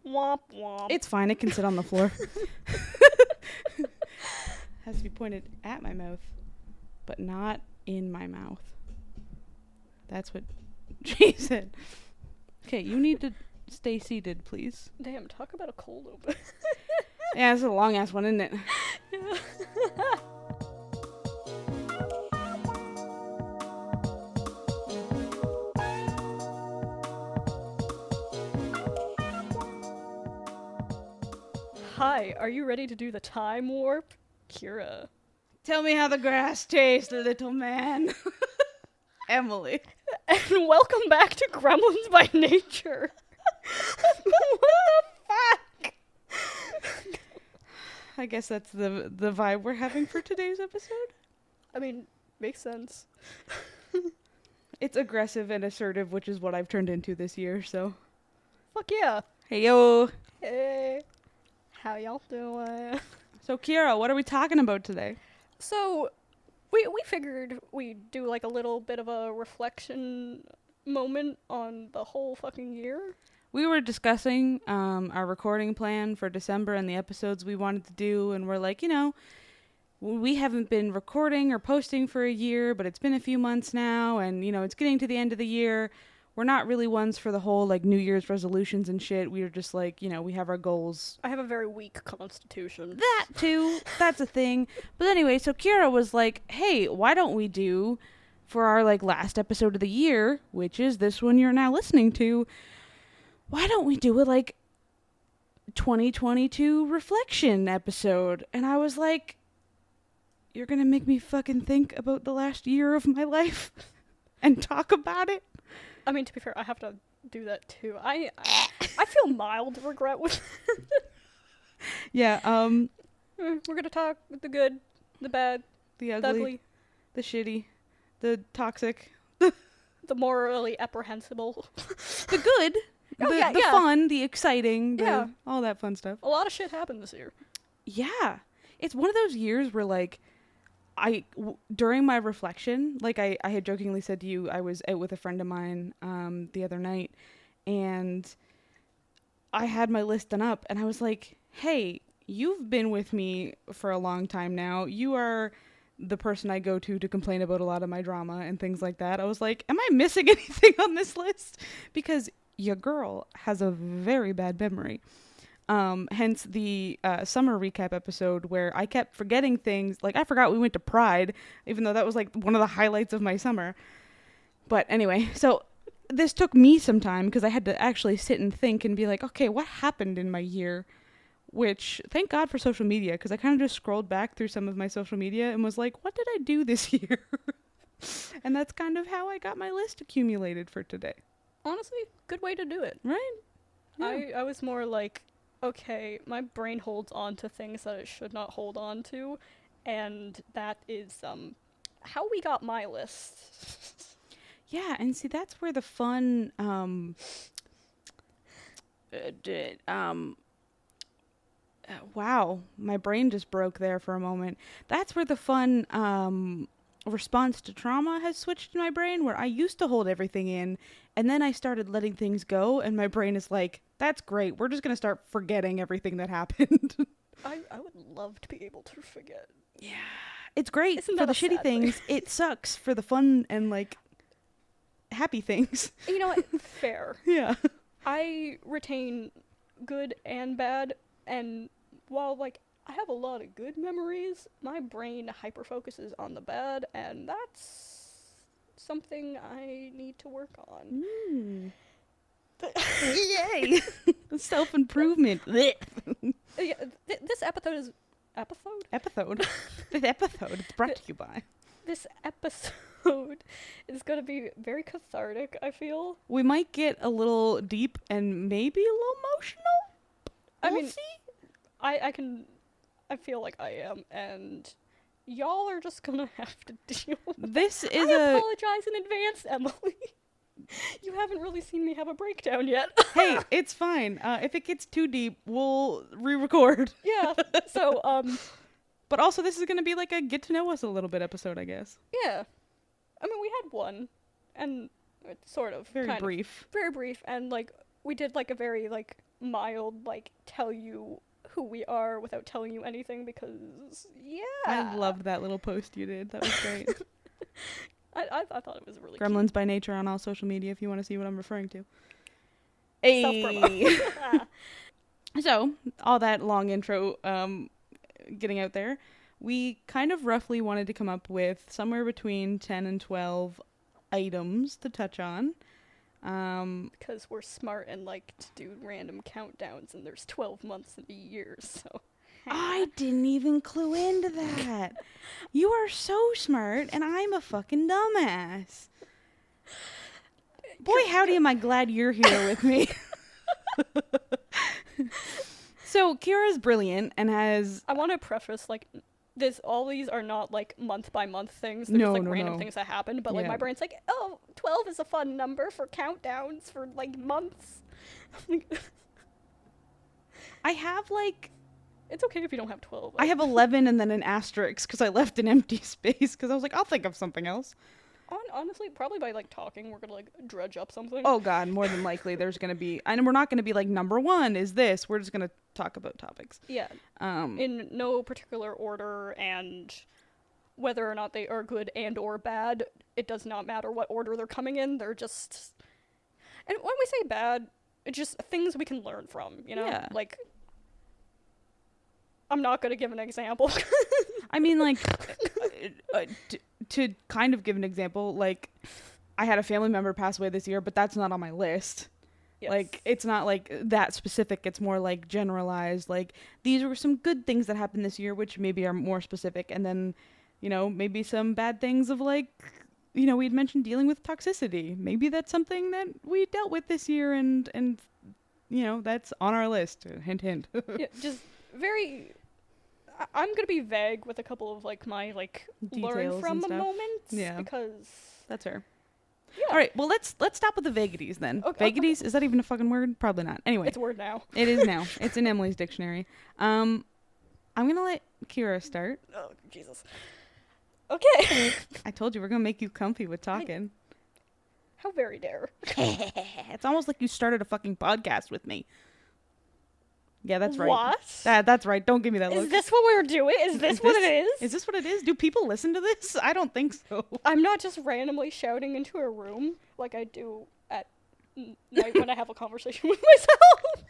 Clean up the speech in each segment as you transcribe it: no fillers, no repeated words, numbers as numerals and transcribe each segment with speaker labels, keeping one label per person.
Speaker 1: Womp womp.
Speaker 2: It's fine. It can sit on the floor. Has to be pointed at my mouth, but not in my mouth. That's what she said. Okay, you need to stay seated, please.
Speaker 1: Damn, talk about a cold open.
Speaker 2: Yeah, it's a long-ass one, isn't it?
Speaker 1: Yeah. Hi, are you ready to do the time warp? Kira.
Speaker 2: Tell me how the grass tastes, little man. Emily.
Speaker 1: And welcome back to Gremlins by Nature. What the fuck?
Speaker 2: I guess that's the vibe we're having for today's episode.
Speaker 1: I mean, makes sense.
Speaker 2: It's aggressive and assertive, which is what I've turned into this year, so.
Speaker 1: Fuck yeah.
Speaker 2: Hey, yo.
Speaker 1: Hey. How y'all doing?
Speaker 2: So, Kira, what are we talking about today?
Speaker 1: So, we figured we'd do like a little bit of a reflection moment on the whole fucking year.
Speaker 2: We were discussing our recording plan for December and the episodes we wanted to do, and we're like, we haven't been recording or posting for a year, but it's been a few months now, and, it's getting to the end of the year. We're not really ones for the whole, New Year's resolutions and shit. We are just we have our goals.
Speaker 1: I have a very weak constitution.
Speaker 2: That, too. That's a thing. But anyway, so Kira was like, hey, why don't we do, for our, last episode of the year, which is this one you're now listening to, why don't we do a, 2022 reflection episode? And I was like, you're gonna make me fucking think about the last year of my life and talk about it?
Speaker 1: I mean, to be fair, I have to do that too. I feel mild regret with
Speaker 2: Yeah,
Speaker 1: we're gonna talk with the good, the bad,
Speaker 2: the
Speaker 1: the
Speaker 2: ugly,
Speaker 1: ugly,
Speaker 2: the shitty, the toxic,
Speaker 1: the morally apprehensible.
Speaker 2: the good, the fun, the exciting, all that fun stuff.
Speaker 1: A lot of shit happened this year.
Speaker 2: Yeah. It's one of those years where, during my reflection, I had jokingly said to you, I was out with a friend of mine the other night, and I had my list done up, and I was like, hey, you've been with me for a long time now. You are the person I go to complain about a lot of my drama and things like that. I was like, am I missing anything on this list? Because your girl has a very bad memory. Hence the summer recap episode where I kept forgetting things. I forgot we went to Pride, even though that was one of the highlights of my summer. But anyway, so this took me some time because I had to actually sit and think and be like, okay, what happened in my year? Which, thank God for social media, because I kind of just scrolled back through some of my social media and was like, what did I do this year? And that's kind of how I got my list accumulated for today.
Speaker 1: Honestly, good way to do it.
Speaker 2: Right? Yeah.
Speaker 1: I was more like, okay, my brain holds on to things that it should not hold on to, and that is how we wow, my list.
Speaker 2: Yeah, and see, that's where the fun wow, my brain just broke there for a moment. That's where the fun response to trauma has switched in my brain, where I used to hold everything in, and then I started letting things go, and my brain is like, that's great, we're just gonna start forgetting everything that happened.
Speaker 1: I would love to be able to forget.
Speaker 2: Yeah, it's great
Speaker 1: Isn't
Speaker 2: for
Speaker 1: that
Speaker 2: the
Speaker 1: a
Speaker 2: shitty
Speaker 1: sad
Speaker 2: things.
Speaker 1: thing?
Speaker 2: It sucks for the fun and happy things.
Speaker 1: You know what? Fair.
Speaker 2: Yeah.
Speaker 1: I retain good and bad, and while I have a lot of good memories, my brain hyperfocuses on the bad, and that's something I need to work on.
Speaker 2: Yay! Self-improvement.
Speaker 1: Yeah, this episode is...
Speaker 2: Episode? This episode is brought to you by...
Speaker 1: This episode is going to be very cathartic, I feel.
Speaker 2: We might get a little deep and maybe a little emotional.
Speaker 1: I
Speaker 2: We'll
Speaker 1: mean,
Speaker 2: see.
Speaker 1: I feel like I am, and y'all are just gonna have to deal with
Speaker 2: This
Speaker 1: it.
Speaker 2: is
Speaker 1: I apologize in advance, Emily. You haven't really seen me have a breakdown yet.
Speaker 2: Hey, it's fine. If it gets too deep, we'll re-record.
Speaker 1: Yeah, so,
Speaker 2: But also, this is gonna be a get to know us a little bit episode, I guess.
Speaker 1: yeah. I mean, we had one, and it's sort of.
Speaker 2: Very brief.
Speaker 1: Very brief, and, we did like a very like mild like tell you who we are without telling you anything because
Speaker 2: I loved that little post you did. That was great.
Speaker 1: I thought it was really
Speaker 2: Gremlins
Speaker 1: cute.
Speaker 2: by Nature on all social media if you want to see what I'm referring to.
Speaker 1: Self-promo.
Speaker 2: So, all that long intro getting out there, we kind of roughly wanted to come up with somewhere between 10 and 12 items to touch on.
Speaker 1: Because we're smart and like to do random countdowns, and there's 12 months in a year, so.
Speaker 2: I didn't even clue into that. You are so smart, and I'm a fucking dumbass. Boy, howdy, am I glad you're here with me. So, Kira's brilliant and has...
Speaker 1: I want to preface, like, all these are not, like, month-by-month things. They're
Speaker 2: No,
Speaker 1: just, like,
Speaker 2: no,
Speaker 1: random
Speaker 2: no.
Speaker 1: things that happen. But, like,
Speaker 2: Yeah.
Speaker 1: my brain's like, oh, 12 is a fun number for countdowns for, like, months.
Speaker 2: I have, like...
Speaker 1: It's okay if you don't have 12.
Speaker 2: I have 11 and then an asterisk because I left an empty space because I was like, I'll think of something else.
Speaker 1: Honestly, probably by, like, talking, we're gonna, like, dredge up something.
Speaker 2: Oh, God, more than likely there's going to be... And we're not going to be like, number 1 is this. We're just going to talk about topics.
Speaker 1: Yeah. In no particular order, and whether or not they are good and or bad, it does not matter what order they're coming in. They're just... And when we say bad, it's just things we can learn from, you know?
Speaker 2: Yeah.
Speaker 1: Like... I'm not going to give an example.
Speaker 2: I mean, like, to kind of give an example, like, I had a family member pass away this year, but that's not on my list.
Speaker 1: Yes.
Speaker 2: Like, it's not, like, that specific. It's more, like, generalized. Like, these were some good things that happened this year, which maybe are more specific. And then, you know, maybe some bad things of, like, you know, we'd mentioned dealing with toxicity. Maybe that's something that we dealt with this year and you know, that's on our list. Hint, hint.
Speaker 1: Yeah, just very... I'm going to be vague with a couple of, like, my, like,
Speaker 2: Details
Speaker 1: learn from
Speaker 2: and
Speaker 1: the
Speaker 2: stuff.
Speaker 1: moments.
Speaker 2: Yeah.
Speaker 1: Because...
Speaker 2: That's her.
Speaker 1: Yeah.
Speaker 2: All right, well, let's stop with the vagaries then.
Speaker 1: Okay,
Speaker 2: Vagaries? Is that even a fucking word? Probably not. Anyway.
Speaker 1: It's a word now.
Speaker 2: It is now. It's in Emily's dictionary. I'm going to let Kira start.
Speaker 1: Oh, Jesus. Okay.
Speaker 2: I told you we're going to make you comfy with talking.
Speaker 1: How very dare.
Speaker 2: It's almost like you started a fucking podcast with me. Yeah, that's right.
Speaker 1: What?
Speaker 2: That's right. Don't give me that look.
Speaker 1: Is this what we're doing? Is this what it is?
Speaker 2: Is this what it is? Do people listen to this? I don't think so.
Speaker 1: I'm not just randomly shouting into a room like I do at night when I have a conversation with myself.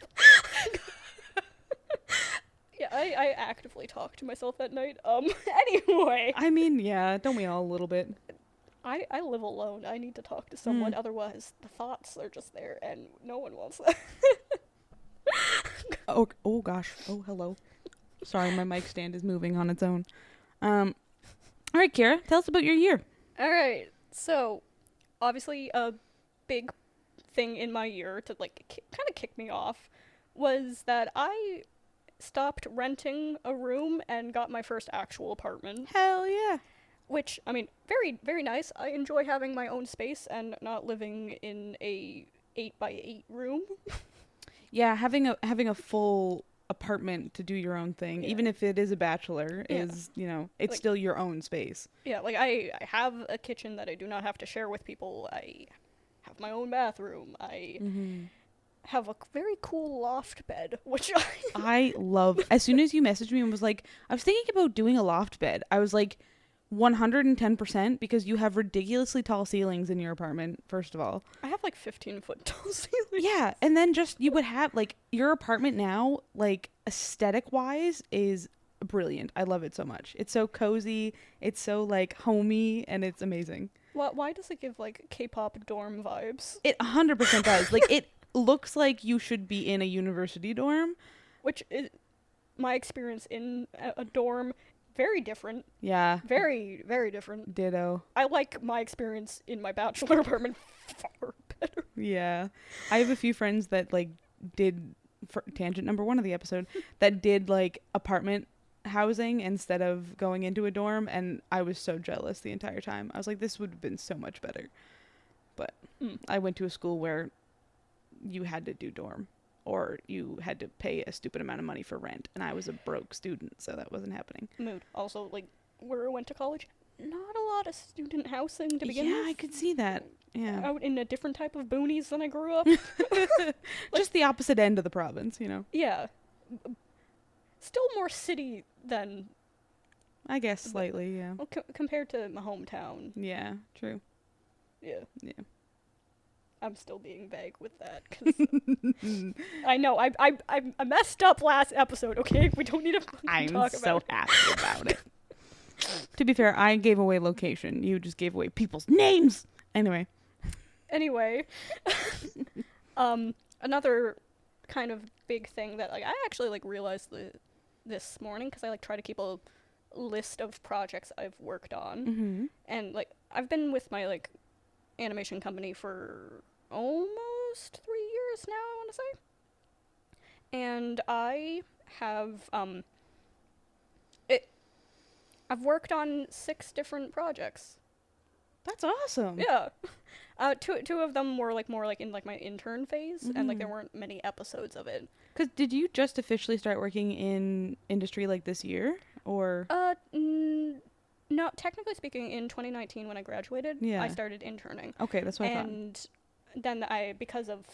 Speaker 1: Yeah, I actively talk to myself at night. Anyway.
Speaker 2: I mean, yeah, don't we all a little bit?
Speaker 1: I live alone. I need to talk to someone, otherwise the thoughts are just there and no one wants that.
Speaker 2: Oh gosh. Oh, hello. Sorry, my mic stand is moving on its own. All right, Kira, tell us about your year.
Speaker 1: All right. So, obviously a big thing in my year to like kind of kick me off was that I stopped renting a room and got my first actual apartment.
Speaker 2: Hell yeah.
Speaker 1: Which, I mean, very, very nice. I enjoy having my own space and not living in a 8x8 room.
Speaker 2: Yeah, having a full apartment to do your own thing, even if it is a bachelor, is, you know, it's like, still your own space.
Speaker 1: Yeah, like I have a kitchen that I do not have to share with people. I have my own bathroom. I have a very cool loft bed, which
Speaker 2: I love. As soon as you messaged me and was like, I was thinking about doing a loft bed, I was like, 110%, because you have ridiculously tall ceilings in your apartment, first of all.
Speaker 1: I have like 15-foot tall ceilings.
Speaker 2: Yeah, and then just you would have like your apartment now, like aesthetic wise, is brilliant. I love it so much. It's so cozy, it's so like homey, and it's amazing.
Speaker 1: Why does it give like K-pop dorm vibes?
Speaker 2: It 100% does. Like, it looks like you should be in a university dorm,
Speaker 1: which is my experience in a dorm. Very different.
Speaker 2: Yeah.
Speaker 1: Very, very different.
Speaker 2: Ditto.
Speaker 1: I like my experience in my bachelor apartment far better.
Speaker 2: Yeah. I have a few friends that, like, did, for tangent number 1 of the episode, that did, like, apartment housing instead of going into a dorm, and I was so jealous the entire time. I was like, this would have been so much better. But I went to a school where you had to do dorm, or you had to pay a stupid amount of money for rent, and I was a broke student, so that wasn't happening.
Speaker 1: Mood. Also, like, where I went to college, not a lot of student housing to begin with.
Speaker 2: Yeah, I could see that. Yeah.
Speaker 1: Out in a different type of boonies than I grew up.
Speaker 2: Just the opposite end of the province, you know.
Speaker 1: Yeah. Still more city than,
Speaker 2: I guess slightly, yeah.
Speaker 1: well, compared to my hometown.
Speaker 2: Yeah, true.
Speaker 1: Yeah.
Speaker 2: Yeah.
Speaker 1: I'm still being vague with that, 'cause I know, I messed up last episode, okay? We don't need to fucking
Speaker 2: I'm
Speaker 1: talk
Speaker 2: so
Speaker 1: about
Speaker 2: happy about it. To be fair, I gave away location. You just gave away people's names. Anyway.
Speaker 1: Anyway, another kind of big thing that, like, I actually, like, realized this morning, because I, like, try to keep a list of projects I've worked on.
Speaker 2: Mm-hmm.
Speaker 1: And, like, I've been with my, like, animation company for almost 3 years now, I want to say. And I have, I've worked on 6 different projects.
Speaker 2: That's awesome.
Speaker 1: Yeah. Two of them were, like, more, like, in, like, my intern phase, and, like, there weren't many episodes of it.
Speaker 2: Because did you just officially start working in industry, like, this year? Or?
Speaker 1: No, technically speaking, in 2019 when I graduated,
Speaker 2: Yeah.
Speaker 1: I started interning.
Speaker 2: Okay, that's what I thought.
Speaker 1: And then because of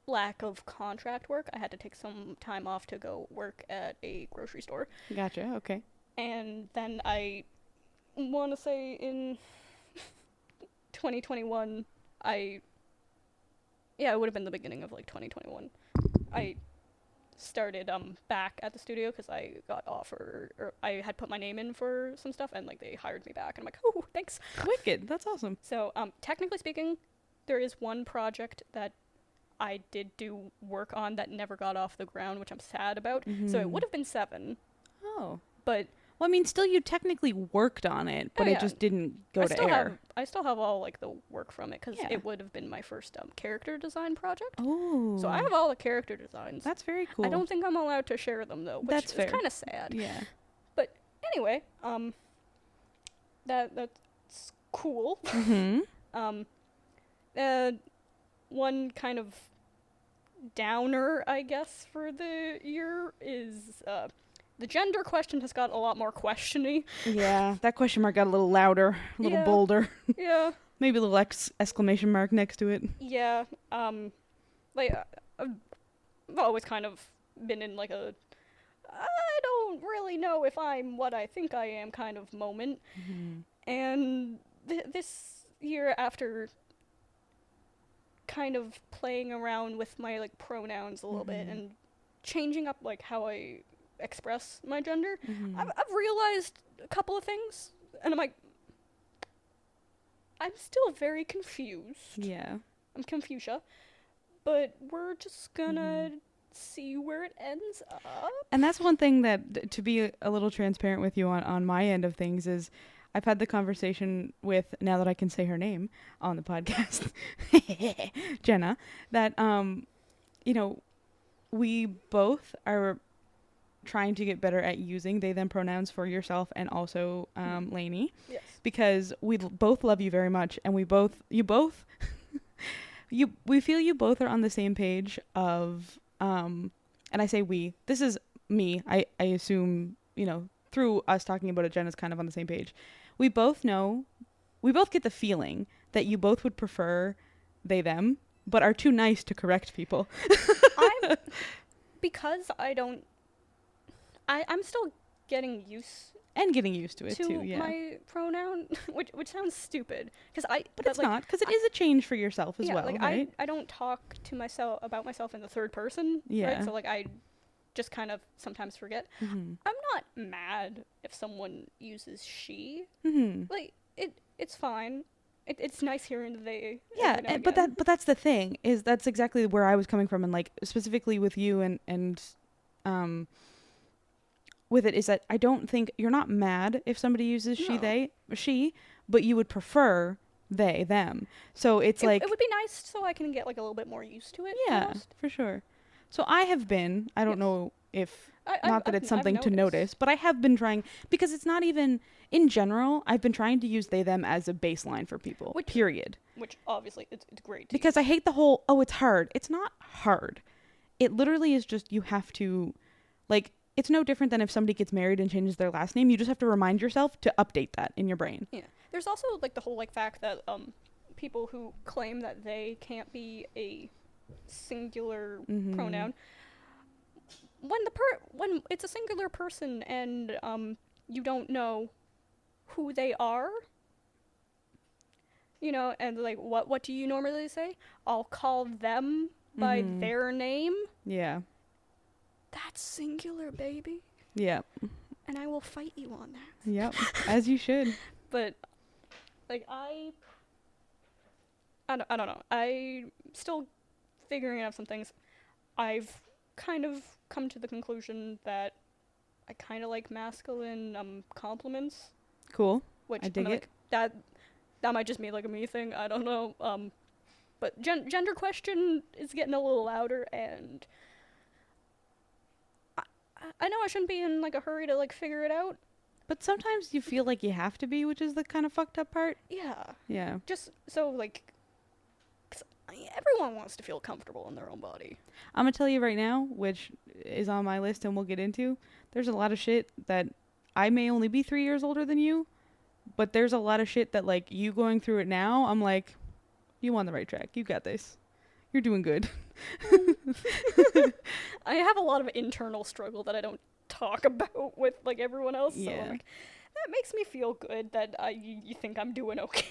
Speaker 1: lack of contract work, I had to take some time off to go work at a grocery store.
Speaker 2: Gotcha, okay.
Speaker 1: And then I want to say in 2021, it would have been the beginning of, like, 2021. I started back at the studio because I got offered, or I had put my name in for some stuff, and, like, they hired me back, and I'm like, oh, thanks.
Speaker 2: Wicked, that's awesome.
Speaker 1: So technically speaking, there is one project that I did do work on that never got off the ground, which I'm sad about. So it would have been 7,
Speaker 2: Oh.
Speaker 1: but
Speaker 2: Well, I mean, still you technically worked on it, but
Speaker 1: Oh,
Speaker 2: it
Speaker 1: yeah.
Speaker 2: just didn't go to air.
Speaker 1: I still have all, like, the work from it, because
Speaker 2: Yeah.
Speaker 1: it would have been my first character design project.
Speaker 2: Oh.
Speaker 1: So I have all the character designs.
Speaker 2: That's very cool.
Speaker 1: I don't think I'm allowed to share them, though, which
Speaker 2: That's fair.
Speaker 1: is kind of sad.
Speaker 2: Yeah.
Speaker 1: But anyway, that's cool.
Speaker 2: Mm-hmm.
Speaker 1: One kind of downer, I guess, for the year is the gender question has got a lot more questiony.
Speaker 2: Yeah, that question mark got a little louder, a little
Speaker 1: Yeah.
Speaker 2: bolder.
Speaker 1: Yeah,
Speaker 2: Maybe a little exclamation mark next to it.
Speaker 1: yeah. Like I've always kind of been in, like, a I don't really know if I'm what I think I am kind of moment.
Speaker 2: Mm-hmm.
Speaker 1: And this year, after kind of playing around with my, like, pronouns a little bit and changing up, like, how I express my gender, I've realized a couple of things, and I'm like, I'm still very confused.
Speaker 2: Yeah.
Speaker 1: I'm Confucia, but we're just gonna see where it ends up.
Speaker 2: And that's one thing that, to be a little transparent with you on my end of things, is I've had the conversation with, now that I can say her name on the podcast, Jenna, that, you know, we both are trying to get better at using they them pronouns for yourself and also Lainey,
Speaker 1: Yes.
Speaker 2: because we both love you very much, and we feel you both are on the same page of and I say we, this is me, I assume, you know, through us talking about it, Jenna's kind of on the same page. We both get the feeling that you both would prefer they them, but are too nice to correct people.
Speaker 1: Because I'm still getting used
Speaker 2: to it
Speaker 1: to
Speaker 2: too, yeah.
Speaker 1: my pronoun, which sounds stupid,
Speaker 2: But it's not, because it is a change for yourself as well,
Speaker 1: like,
Speaker 2: right?
Speaker 1: I don't talk to myself about myself in the third person,
Speaker 2: Yeah.
Speaker 1: right? So, like, I just kind of sometimes forget. I'm not mad if someone uses she. Like, it's fine. It's nice hearing they.
Speaker 2: Yeah, but that's the thing, is that's exactly where I was coming from, and, like, specifically with you and with it, is that I don't think you're not mad if somebody uses she, but you would prefer they them. So it's like,
Speaker 1: it would be nice so I can get, like, a little bit more used to it.
Speaker 2: yeah,
Speaker 1: almost.
Speaker 2: for sure. So I have been, I don't know if, not that it's something to notice, but I have been trying, because it's not even, in general, I've been trying to use they them as a baseline for people, period.
Speaker 1: Which obviously it's great.
Speaker 2: Because I hate the whole, it's hard. It's not hard. It literally is just, you have to, like, it's no different than if somebody gets married and changes their last name. You just have to remind yourself to update that in your brain.
Speaker 1: Yeah. There's also like the whole like fact that people who claim that they can't be a singular pronoun, when it's a singular person and you don't know who they are, you know, and like what do you normally say? I'll call them by their name.
Speaker 2: Yeah.
Speaker 1: That's singular, baby.
Speaker 2: Yeah.
Speaker 1: And I will fight you on that.
Speaker 2: Yep. As you should.
Speaker 1: But like I don't know. I'm still figuring out some things. I've kind of come to the conclusion that I kind of like masculine compliments.
Speaker 2: Cool.
Speaker 1: Which
Speaker 2: I dig it.
Speaker 1: That might just be like a me thing. I don't know. But gender question is getting a little louder, and I know I shouldn't be in like a hurry to like figure it out.
Speaker 2: But sometimes you feel like you have to be, which is the kind of fucked up part.
Speaker 1: Yeah.
Speaker 2: Yeah.
Speaker 1: Just so like, 'cause everyone wants to feel comfortable in their own body.
Speaker 2: I'm going to tell you right now, which is on my list and we'll get into, there's a lot of shit that I may only be 3 years older than you, but there's a lot of shit that like you going through it now, I'm like, you on the right track. You got this. You're doing good.
Speaker 1: I have a lot of internal struggle that I don't talk about with like everyone else.
Speaker 2: Yeah.
Speaker 1: So I'm like, that makes me feel good that you think I'm doing okay.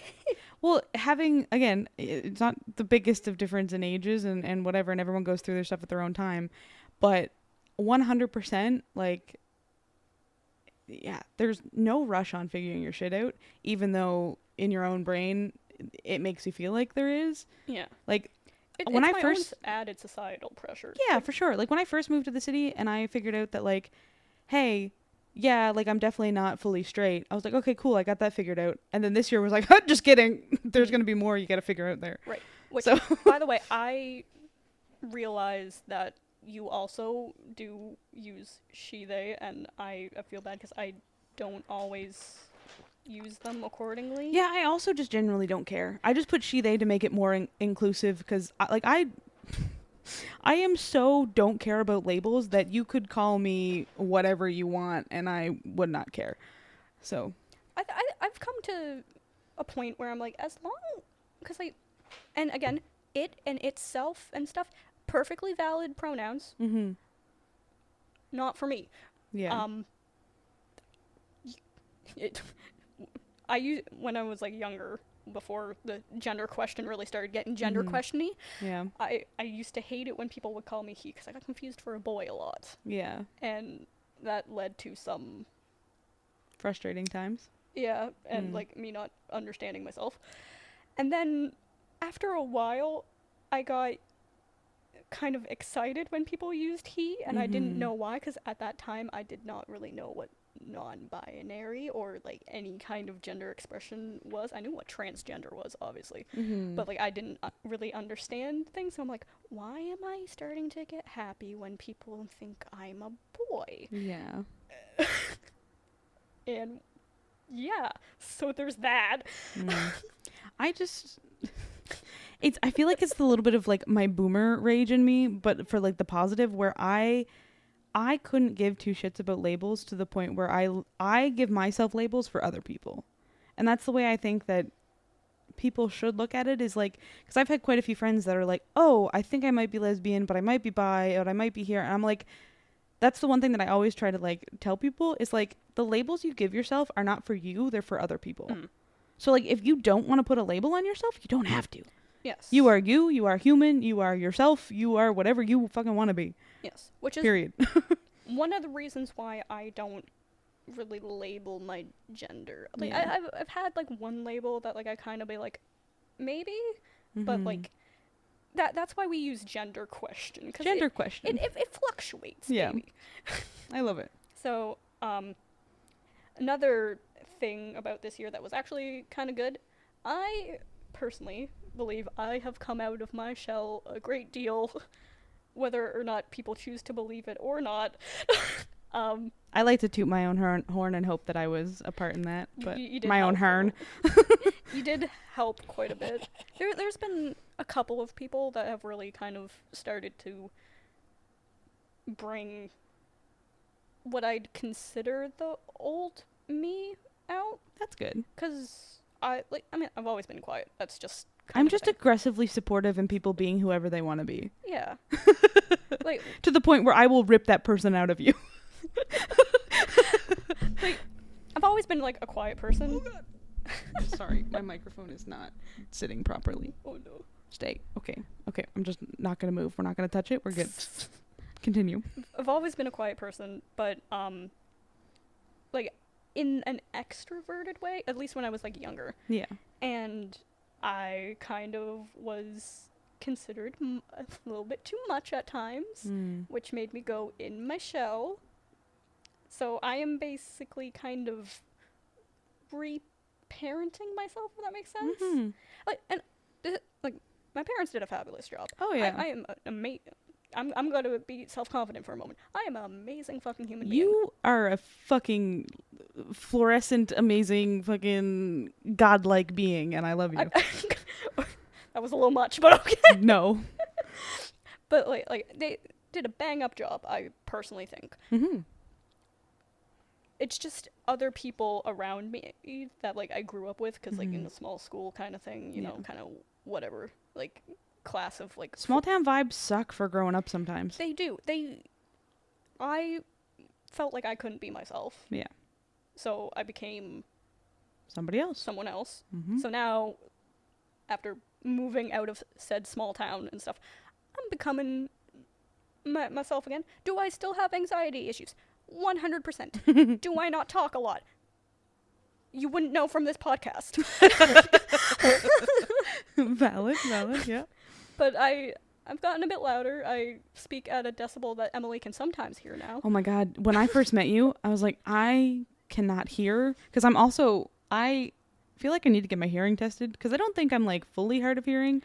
Speaker 2: Well, having, again, it's not the biggest of difference in ages and whatever, and everyone goes through their stuff at their own time, but 100%, like, yeah, there's no rush on figuring your shit out, even though in your own brain, it makes you feel like there is.
Speaker 1: Yeah.
Speaker 2: Like,
Speaker 1: when I first added societal pressure.
Speaker 2: Yeah, for sure. Like when I first moved to the city and I figured out that like, hey, yeah, like I'm definitely not fully straight. I was like, okay, cool, I got that figured out. And then this year was like, just kidding. There's gonna be more you gotta figure out there.
Speaker 1: Right. Which, by the way, I realize that you also do use she, they, and I feel bad because I don't always use them accordingly.
Speaker 2: Yeah, I also just generally don't care. I just put she, they to make it more inclusive because I am so don't care about labels that you could call me whatever you want and I would not care. So
Speaker 1: I've come to a point where I'm like, as long, because and again, it and itself and stuff, perfectly valid pronouns.
Speaker 2: Mm-hmm.
Speaker 1: Not for me.
Speaker 2: Yeah.
Speaker 1: I used, when I was like younger, before the gender question really started getting gender questiony.
Speaker 2: Yeah.
Speaker 1: I used to hate it when people would call me he because I got confused for a boy a lot.
Speaker 2: Yeah.
Speaker 1: And that led to some
Speaker 2: frustrating times.
Speaker 1: Yeah, and like me not understanding myself. And then after a while, I got kind of excited when people used he, and I didn't know why, because at that time I did not really know what non-binary or like any kind of gender expression was. I knew what transgender was, obviously, but like I didn't really understand things. So I'm like, why am I starting to get happy when people think I'm a boy?
Speaker 2: Yeah.
Speaker 1: And yeah, so there's that.
Speaker 2: I feel like it's a little bit of like my boomer rage in me, but for like the positive, where I couldn't give two shits about labels to the point where I give myself labels for other people. And that's the way I think that people should look at it, is like, because I've had quite a few friends that are like, oh, I think I might be lesbian, but I might be bi, or I might be here. And I'm like, that's the one thing that I always try to like tell people is like, the labels you give yourself are not for you, they're for other people. So like, if you don't want to put a label on yourself, you don't have to.
Speaker 1: Yes.
Speaker 2: You are human, you are yourself, you are whatever you fucking want to be.
Speaker 1: Yes. Which is
Speaker 2: period.
Speaker 1: one of the reasons why I don't really label my gender. Like,
Speaker 2: Yeah.
Speaker 1: I've had like one label that like I kind of be like, maybe, but like that's why we use gender question.
Speaker 2: Gender question.
Speaker 1: It fluctuates.
Speaker 2: Yeah.
Speaker 1: Maybe.
Speaker 2: I love it.
Speaker 1: So, another thing about this year that was actually kind of good, I personally believe I have come out of my shell a great deal, whether or not people choose to believe it or not.
Speaker 2: I like to toot my own horn and hope that I was a part in that, but
Speaker 1: you did
Speaker 2: my own
Speaker 1: help,
Speaker 2: horn.
Speaker 1: You did help quite a bit. There's been a couple of people that have really kind of started to bring what I'd consider the old me out.
Speaker 2: That's good.
Speaker 1: Because I've always been quiet. That's just
Speaker 2: I'm just aggressively supportive in people being whoever they want to be.
Speaker 1: Yeah. Like,
Speaker 2: to the point where I will rip that person out of you.
Speaker 1: like, I've always been, like, a quiet person.
Speaker 2: Oh, God. Sorry, my microphone is not sitting properly.
Speaker 1: Oh, no.
Speaker 2: Stay. Okay. I'm just not going to move. We're not going to touch it. We're good. Continue.
Speaker 1: I've always been a quiet person, but, like, in an extroverted way, at least when I was, like, younger.
Speaker 2: Yeah.
Speaker 1: And I kind of was considered a little bit too much at times, which made me go in my shell. So I am basically kind of reparenting myself, if that makes sense.
Speaker 2: Mm-hmm.
Speaker 1: Like, my parents did a fabulous job.
Speaker 2: Oh, yeah.
Speaker 1: I am amazing. I'm going to be self-confident for a moment. I am an amazing fucking human being.
Speaker 2: You are a fucking fluorescent, amazing, fucking godlike being, and I love you.
Speaker 1: That was a little much, but okay.
Speaker 2: No.
Speaker 1: But, like, they did a bang-up job, I personally think.
Speaker 2: Mm-hmm.
Speaker 1: It's just other people around me that, like, I grew up with, because, like, in a small school kind of thing, you know, kind of whatever, like, class of, like...
Speaker 2: Small town vibes suck for growing up sometimes.
Speaker 1: They do. I felt like I couldn't be myself.
Speaker 2: Yeah.
Speaker 1: So I became...
Speaker 2: Somebody else.
Speaker 1: Someone else.
Speaker 2: Mm-hmm.
Speaker 1: So now, after moving out of said small town and stuff, I'm becoming myself again. Do I still have anxiety issues? 100%. Do I not talk a lot? You wouldn't know from this podcast.
Speaker 2: Valid, yeah.
Speaker 1: But I've gotten a bit louder. I speak at a decibel that Emily can sometimes hear now.
Speaker 2: Oh my God. When I first met you, I was like, I cannot hear. Because I feel like I need to get my hearing tested. Because I don't think I'm like fully hard of hearing.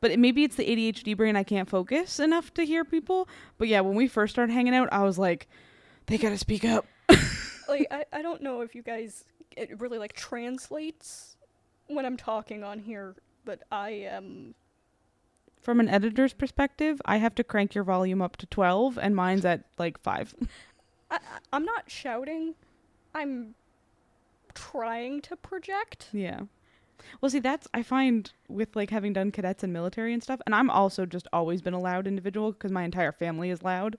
Speaker 2: But maybe it's the ADHD brain. I can't focus enough to hear people. But yeah, when we first started hanging out, I was like, they gotta speak up.
Speaker 1: Like, I don't know if you guys, it really, like, translates when I'm talking on here, but I am...
Speaker 2: From an editor's perspective, I have to crank your volume up to 12, and mine's at, like, 5.
Speaker 1: I'm not shouting. I'm trying to project.
Speaker 2: Yeah. Well, see, I find with, like, having done cadets and military and stuff, and I'm also just always been a loud individual, because my entire family is loud.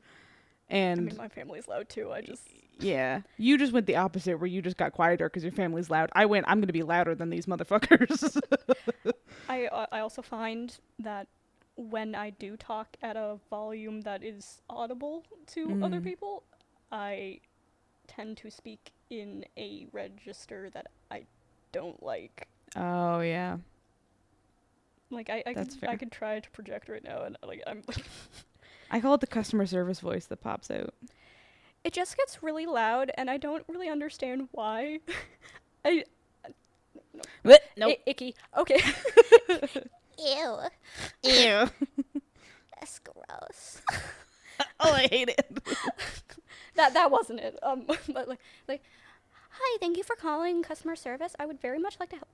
Speaker 2: And
Speaker 1: I mean, my family's loud too.
Speaker 2: Yeah. You just went the opposite, where you just got quieter because your family's loud. I'm going to be louder than these motherfuckers.
Speaker 1: I also find that when I do talk at a volume that is audible to other people, I tend to speak in a register that I don't like.
Speaker 2: Oh, yeah.
Speaker 1: Like, I could try to project right now, and, like, I'm...
Speaker 2: I call it the customer service voice that pops out.
Speaker 1: It just gets really loud, and I don't really understand why. No.
Speaker 2: Nope.
Speaker 1: Icky. Okay.
Speaker 3: Ew.
Speaker 2: Ew.
Speaker 3: That's gross.
Speaker 2: Oh, I hate it.
Speaker 1: That wasn't it. But like,
Speaker 3: Hi, thank you for calling customer service. I would very much like to help.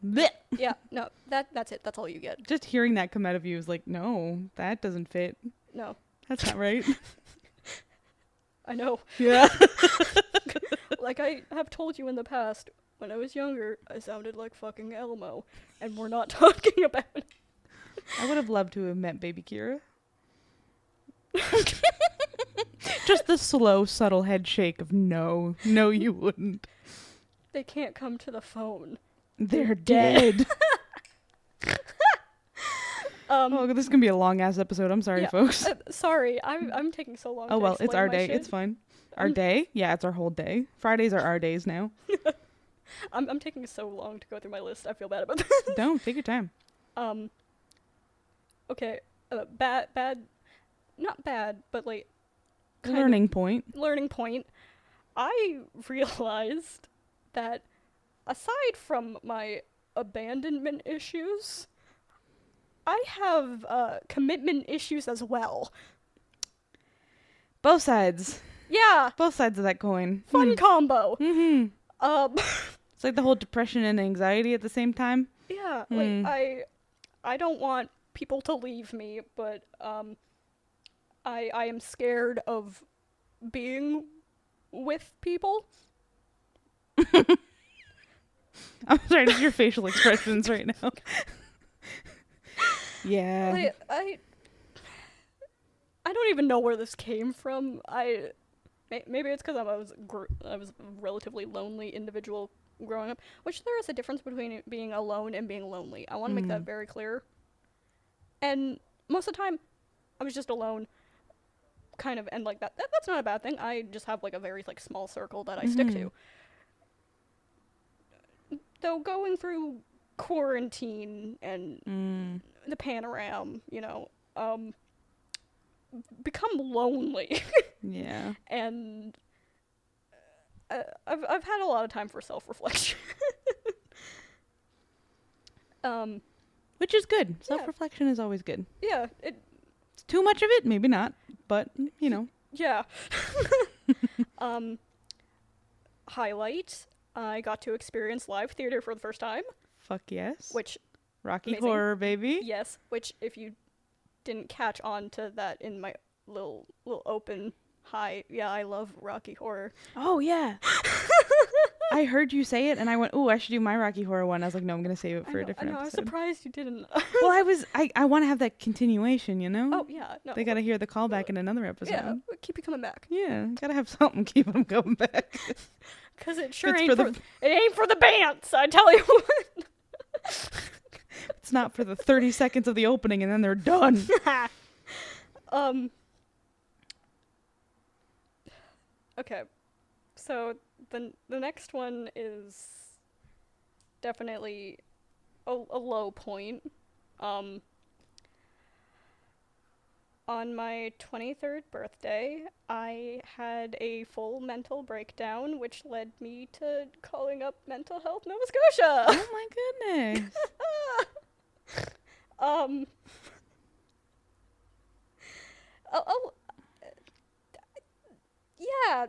Speaker 2: Blech.
Speaker 1: yeah, no, that's it. That's all you get.
Speaker 2: Just hearing that come out of you is like, no, that doesn't fit.
Speaker 1: No.
Speaker 2: That's not right.
Speaker 1: I know.
Speaker 2: Yeah.
Speaker 1: Like I have told you in the past, when I was younger, I sounded like fucking Elmo, and we're not talking about it.
Speaker 2: I would have loved to have met baby Kira. Just the slow, subtle head shake of no, you wouldn't.
Speaker 1: They can't come to the phone.
Speaker 2: They're dead.
Speaker 1: Oh,
Speaker 2: this is gonna be a long ass episode. I'm sorry, folks.
Speaker 1: Sorry, I'm taking so long.
Speaker 2: Oh well, it's our day.
Speaker 1: Shit.
Speaker 2: It's fine. Our day? Yeah, it's our whole day. Fridays are our days now.
Speaker 1: I'm taking so long to go through my list. I feel bad about this.
Speaker 2: Don't take your time.
Speaker 1: Okay. Bad. Not bad, but like.
Speaker 2: Learning point.
Speaker 1: I realized that aside from my abandonment issues, I have commitment issues as well.
Speaker 2: Both sides.
Speaker 1: Yeah.
Speaker 2: Both sides of that coin.
Speaker 1: Fun combo.
Speaker 2: Mm-hmm.
Speaker 1: It's
Speaker 2: like the whole depression and anxiety at the same time.
Speaker 1: Yeah. Like I don't want people to leave me, but I am scared of being with people.
Speaker 2: I'm sorry, just your facial expressions right now. Yeah.
Speaker 1: Like, I don't even know where this came from. Maybe it's because I was a relatively lonely individual growing up, which there is a difference between being alone and being lonely. I want to make that very clear. And most of the time, I was just alone, kind of, and like that's not a bad thing. I just have like a very like small circle that I stick to. Though going through quarantine and the panorama, become lonely.
Speaker 2: Yeah.
Speaker 1: And I've had a lot of time for self-reflection.
Speaker 2: Which is good. Self-reflection is always good.
Speaker 1: Yeah,
Speaker 2: It's too much of it, maybe not, but
Speaker 1: yeah. Highlight, I got to experience live theater for the first time,
Speaker 2: Fuck yes.
Speaker 1: which
Speaker 2: Rocky
Speaker 1: amazing.
Speaker 2: Horror, baby.
Speaker 1: Yes, which if you didn't catch on to that in my little open hi, yeah, I love Rocky Horror.
Speaker 2: Oh yeah. I heard you say it and I went, "Ooh, I should do my Rocky Horror one." I was like, "No, I'm going to save it for a different
Speaker 1: I know,
Speaker 2: episode."
Speaker 1: I was surprised you didn't.
Speaker 2: Well, I want to have that continuation,
Speaker 1: Oh, yeah, no.
Speaker 2: They got to hear the callback in another episode.
Speaker 1: Yeah, keep you coming back.
Speaker 2: Yeah, got to have something keep them going back.
Speaker 1: Cuz it sure
Speaker 2: It's
Speaker 1: ain't
Speaker 2: for
Speaker 1: it ain't for the bands, I tell you what.
Speaker 2: It's not for the 30 seconds of the opening and then they're done.
Speaker 1: Okay. So the next one is definitely a low point. On my 23rd birthday, I had a full mental breakdown, which led me to calling up Mental Health Nova Scotia.
Speaker 2: Oh my goodness.
Speaker 1: Yeah,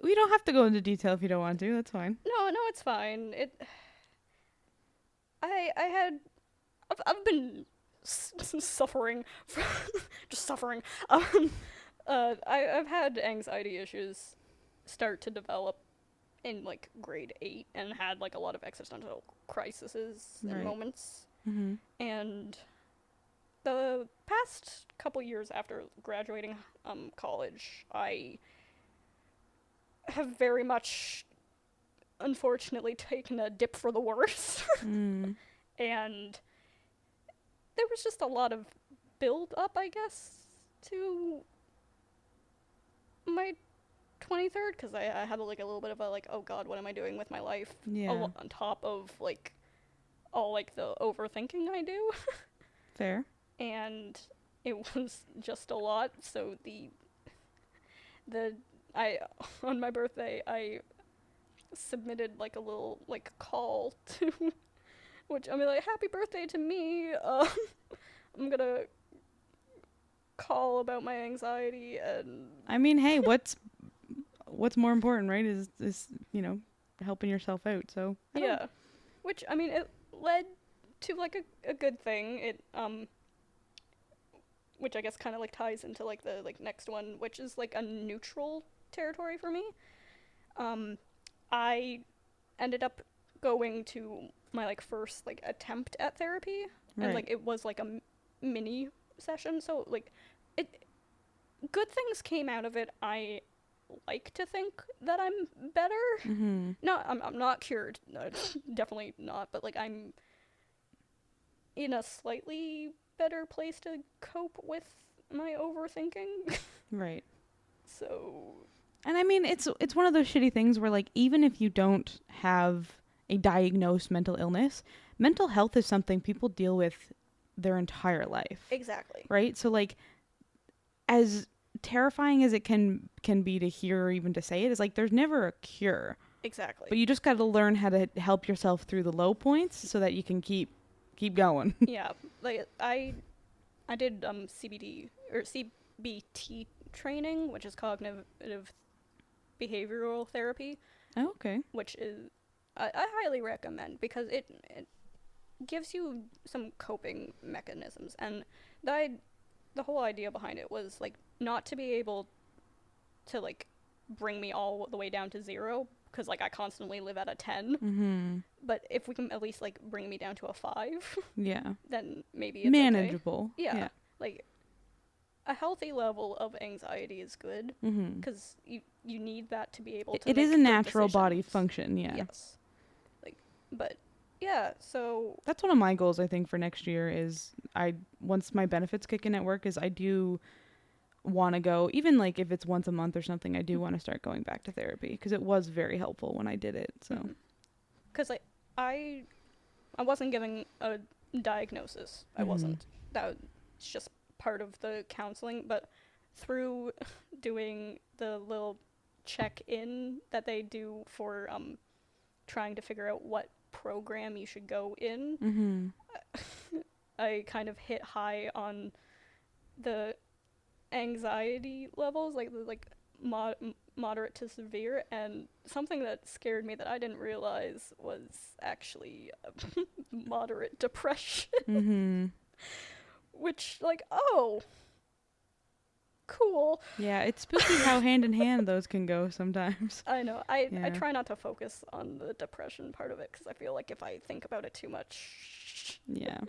Speaker 2: We don't have to go into detail if you don't want to. That's fine.
Speaker 1: no, it's fine. I've been suffering from just suffering. I've had anxiety issues start to develop in like grade 8 and had like a lot of existential crises and
Speaker 2: Right.
Speaker 1: moments.
Speaker 2: Mm-hmm.
Speaker 1: And the past couple years after graduating college, I have very much unfortunately taken a dip for the worse. And there was just a lot of build up, I guess, to my 23rd, because I had like a little bit of a like, oh god, what am I doing with my life?
Speaker 2: Yeah.
Speaker 1: On top of like all like the overthinking I do.
Speaker 2: Fair.
Speaker 1: And it was just a lot. So on my birthday I submitted like a little like call to which I mean like happy birthday to me. I'm gonna call about my anxiety and
Speaker 2: I mean, hey, what's more important, right? Is helping yourself out. So
Speaker 1: yeah, which I mean it led to like a good thing. It which I guess kind of like ties into like the like next one, which is like a neutral territory for me. I ended up going to my like first like attempt at therapy, and
Speaker 2: Right.
Speaker 1: like it was like a mini session, so like good things came out of it. I like to think that I'm better.
Speaker 2: Mm-hmm.
Speaker 1: No, I'm not cured. No, definitely not. But like I'm in a slightly better place to cope with my overthinking.
Speaker 2: Right.
Speaker 1: So.
Speaker 2: And I mean, it's one of those shitty things where like even if you don't have a diagnosed mental illness, mental health is something people deal with their entire life.
Speaker 1: Exactly.
Speaker 2: Right? So like as terrifying as it can be to hear or even to say it, is like there's never a cure.
Speaker 1: Exactly.
Speaker 2: But you just got to learn how to help yourself through the low points so that you can keep going.
Speaker 1: Yeah, like I did CBD or CBT training, which is cognitive behavioral therapy,
Speaker 2: Oh, okay.
Speaker 1: which is I highly recommend because it gives you some coping mechanisms, and the whole idea behind it was like not to be able to like bring me all the way down to 0, because like I constantly live at a 10.
Speaker 2: Mm-hmm.
Speaker 1: But if we can at least like bring me down to a 5,
Speaker 2: Yeah.
Speaker 1: then maybe it's
Speaker 2: Manageable.
Speaker 1: okay. Yeah. Like a healthy level of anxiety is good,
Speaker 2: Mm-hmm.
Speaker 1: because you need that to be able to
Speaker 2: It
Speaker 1: make
Speaker 2: is a
Speaker 1: good
Speaker 2: natural body
Speaker 1: decisions.
Speaker 2: function, yeah.
Speaker 1: Yes. Like, but yeah, so
Speaker 2: That's one of my goals, I think, for next year is once my benefits kick in at work is I do want to go, even like if it's once a month or something, I do want to start going back to therapy because it was very helpful when I did it. So,
Speaker 1: because like I wasn't giving a diagnosis. I wasn't. That was just part of the counseling, but through doing the little check-in that they do for trying to figure out what program you should go in, I kind of hit high on the anxiety levels, like moderate to severe, and something that scared me that I didn't realize was actually moderate depression. Which, like, oh, cool.
Speaker 2: Yeah, it's spooky how hand in hand those can go sometimes.
Speaker 1: I know. I try not to focus on the depression part of it, because I feel like if I think about it too much.
Speaker 2: Yeah.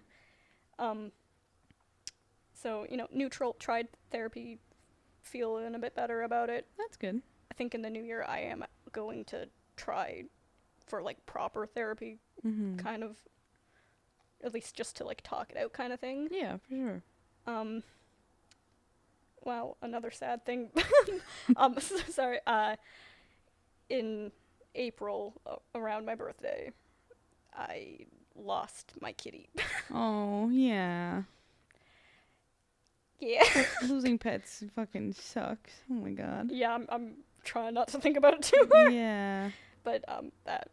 Speaker 1: So, neutral, tried therapy, feeling a bit better about it.
Speaker 2: That's good.
Speaker 1: I think in the new year I am going to try for, like, proper therapy, kind of, at least just to, like, talk it out kind of thing.
Speaker 2: Yeah, for sure.
Speaker 1: Wow, another sad thing. Sorry, in April, around my birthday, I lost my kitty.
Speaker 2: Oh, yeah.
Speaker 1: Yeah.
Speaker 2: Losing pets fucking sucks. Oh my god.
Speaker 1: Yeah, I'm trying not to think about it too much.
Speaker 2: Yeah.
Speaker 1: But, that,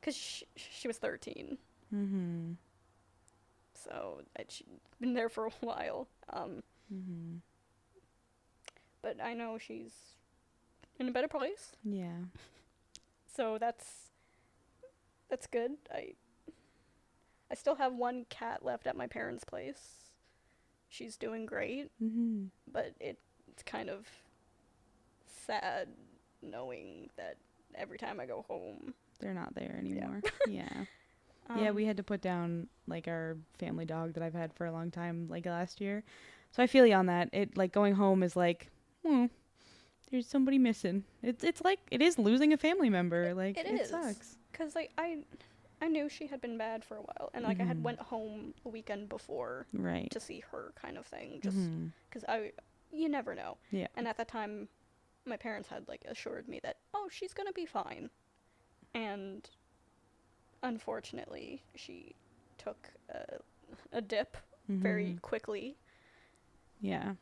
Speaker 1: because she was 13. So, she'd been there for a while. But I know she's in a better place.
Speaker 2: Yeah.
Speaker 1: So that's good. I still have one cat left at my parents' place. She's doing great. But it's kind of sad knowing that every time I go home,
Speaker 2: they're not there anymore. Yeah. Yeah, we had to put down, like, our family dog that I've had for a long time, like, last year. So I feel you on that. It, like, going home is like, there's somebody missing. It's like, it is losing a family member. Like, it sucks.
Speaker 1: Because, like, I knew she had been bad for a while. And, like, I had went home the weekend before to see her kind of thing. Just because you never know.
Speaker 2: Yeah.
Speaker 1: And at that time, my parents had, like, assured me that, oh, she's going to be fine. And unfortunately, she took a dip very quickly.
Speaker 2: Yeah.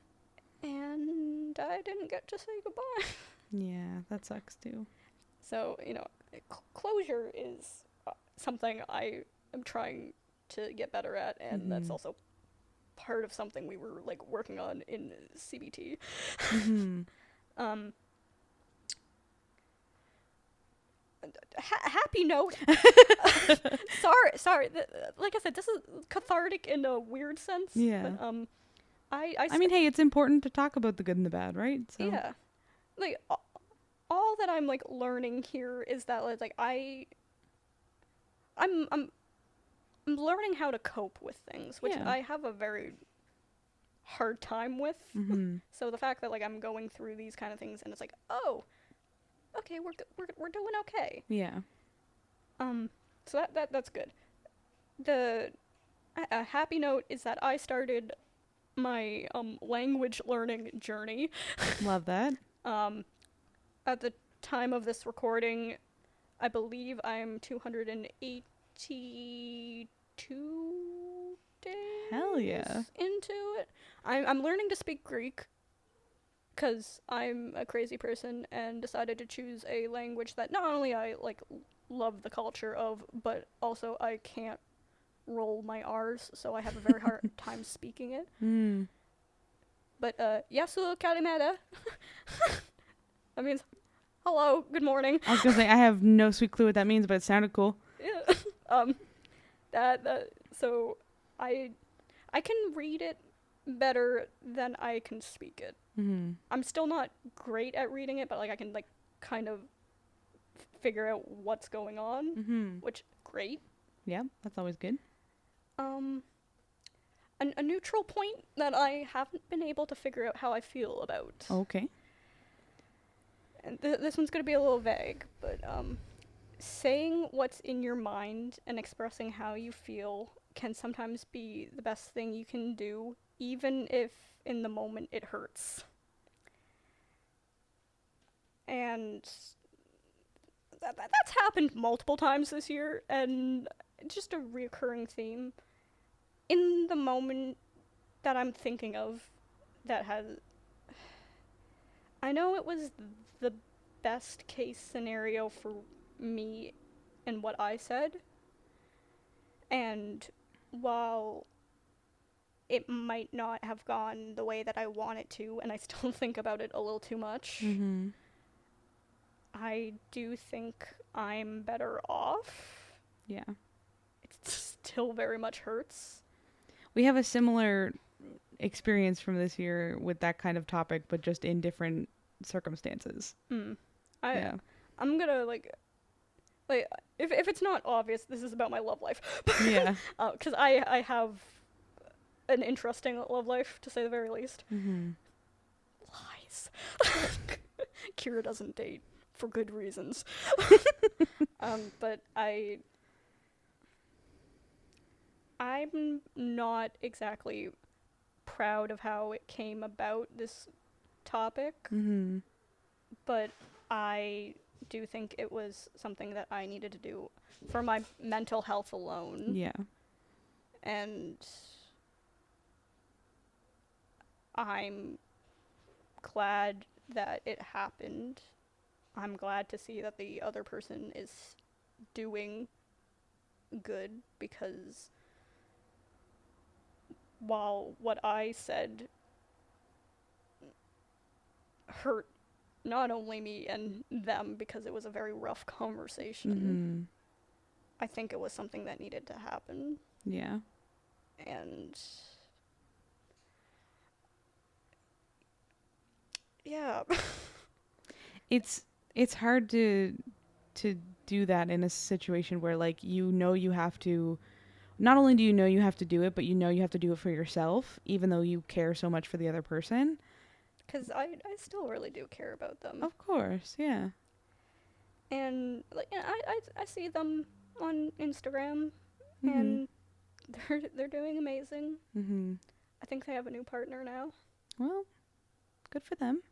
Speaker 1: And I didn't get to say goodbye.
Speaker 2: Yeah, that sucks too.
Speaker 1: So, closure is something I am trying to get better at, and that's also part of something we were, like, working on in CBT. Happy note. Sorry. Like I said, this is cathartic in a weird sense.
Speaker 2: Yeah.
Speaker 1: But,
Speaker 2: I mean, hey, it's important to talk about the good and the bad, right? So.
Speaker 1: Yeah. Like, all that I'm, like, learning here is that, like, I'm learning how to cope with things, which I have a very hard time with. So the fact that, like, I'm going through these kind of things and it's like, oh, okay, we're doing okay.
Speaker 2: Yeah.
Speaker 1: So that's good. A happy note is that I started my language learning journey.
Speaker 2: Love that.
Speaker 1: At the time of this recording, I believe I'm 282 days
Speaker 2: Hell yeah.
Speaker 1: into it. I'm learning to speak Greek because I'm a crazy person and decided to choose a language that not only I, like, love the culture of, but also I can't roll my R's, so I have a very hard time speaking it. But, yasu kalimera. That means, hello, good morning.
Speaker 2: I was gonna say, I have no sweet clue what that means, but it sounded cool.
Speaker 1: Yeah. So I can read it better than I can speak it.
Speaker 2: Mm-hmm.
Speaker 1: I'm still not great at reading it, but like I can like kind of figure out what's going on,
Speaker 2: Mm-hmm.
Speaker 1: which great.
Speaker 2: Yeah, that's always good.
Speaker 1: A neutral point that I haven't been able to figure out how I feel about.
Speaker 2: Okay.
Speaker 1: And this one's gonna be a little vague, but saying what's in your mind and expressing how you feel can sometimes be the best thing you can do, even if in the moment it hurts. And that's happened multiple times this year, and it's just a reoccurring theme. In the moment that I'm thinking of, that has. I know it was the best case scenario for me and what I said, and while it might not have gone the way that I want it to, and I still think about it a little too much,
Speaker 2: Mm-hmm.
Speaker 1: I do think I'm better off.
Speaker 2: Yeah.
Speaker 1: It still very much hurts.
Speaker 2: We have a similar experience from this year with that kind of topic, but just in different circumstances. Yeah.
Speaker 1: I'm gonna like if it's not obvious, this is about my love life.
Speaker 2: Yeah.
Speaker 1: Because I have an interesting love life, to say the very least.
Speaker 2: Mm-hmm.
Speaker 1: Lies. Kira doesn't date for good reasons. But I'm not exactly proud of how it came about, this topic,
Speaker 2: Mm-hmm.
Speaker 1: but I do think it was something that I needed to do for my mental health alone.
Speaker 2: Yeah.
Speaker 1: And I'm glad that it happened. I'm glad to see that the other person is doing good, because while what I said hurt not only me and them because it was a very rough conversation, I think it was something that needed to happen.
Speaker 2: Yeah.
Speaker 1: And yeah.
Speaker 2: It's hard to do that in a situation where, like, you have to, not only do you know you have to do it, but you have to do it for yourself, even though you care so much for the other person.
Speaker 1: Because I still really do care about them.
Speaker 2: Of course, yeah.
Speaker 1: And like, yeah, I see them on Instagram,
Speaker 2: Mm-hmm.
Speaker 1: and they're doing amazing.
Speaker 2: Mm-hmm.
Speaker 1: I think they have a new partner now.
Speaker 2: Well, good for them.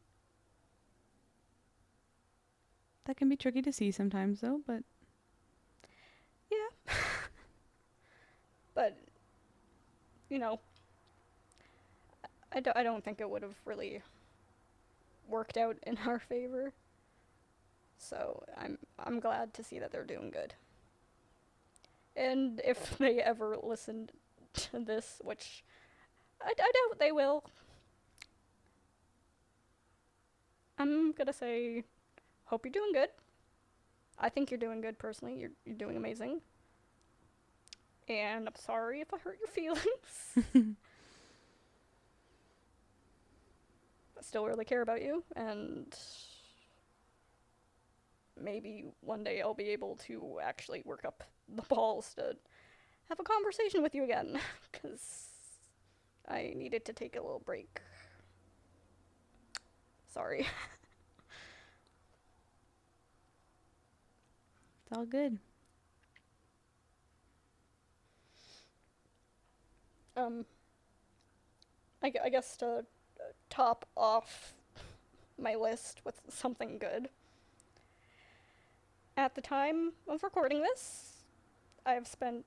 Speaker 2: That can be tricky to see sometimes, though, but...
Speaker 1: Yeah. But, you know, I don't think it would have really worked out in our favor. So I'm glad to see that they're doing good. And if they ever listened to this, which I doubt they will, I'm gonna say, hope you're doing good. I think you're doing good personally. You're doing amazing. And I'm sorry if I hurt your feelings. I still really care about you, and maybe one day I'll be able to actually work up the balls to have a conversation with you again, because I needed to take a little break. Sorry.
Speaker 2: It's all good.
Speaker 1: I guess to top off my list with something good. At the time of recording this, I have spent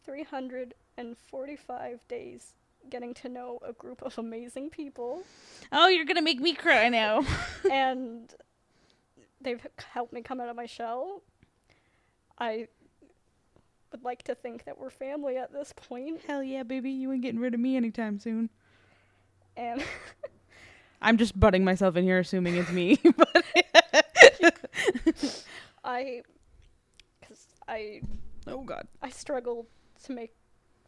Speaker 1: 345 days getting to know a group of amazing people.
Speaker 2: Oh, you're gonna make me cry now.
Speaker 1: And they've helped me come out of my shell. I would like to think that we're family at this point.
Speaker 2: Hell yeah, baby. You ain't getting rid of me anytime soon.
Speaker 1: And
Speaker 2: I'm just butting myself in here assuming it's me. Oh, God.
Speaker 1: I struggle to make